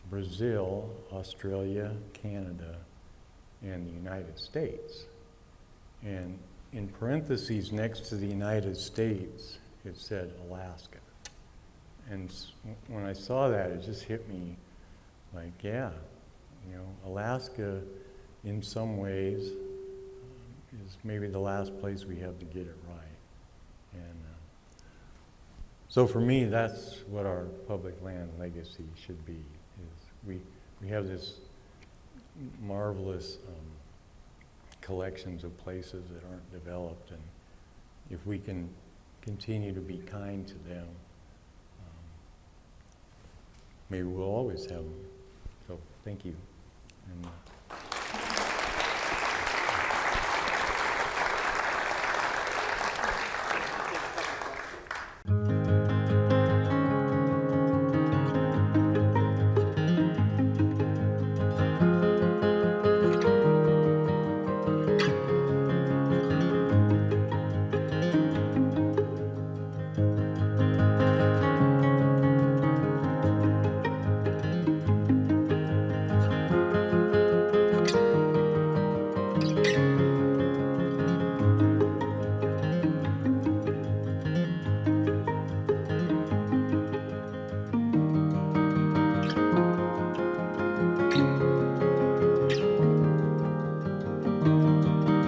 Brazil, Australia, Canada, and the United States. And in parentheses next to the United States, it said Alaska. And when I saw that, it just hit me like, yeah, you know, Alaska in some ways is maybe the last place we have to get it right. And so for me, that's what our public land legacy should be. Is we have this marvelous collections of places that aren't developed, and if we can continue to be kind to them, maybe we'll always have them. So thank you. And,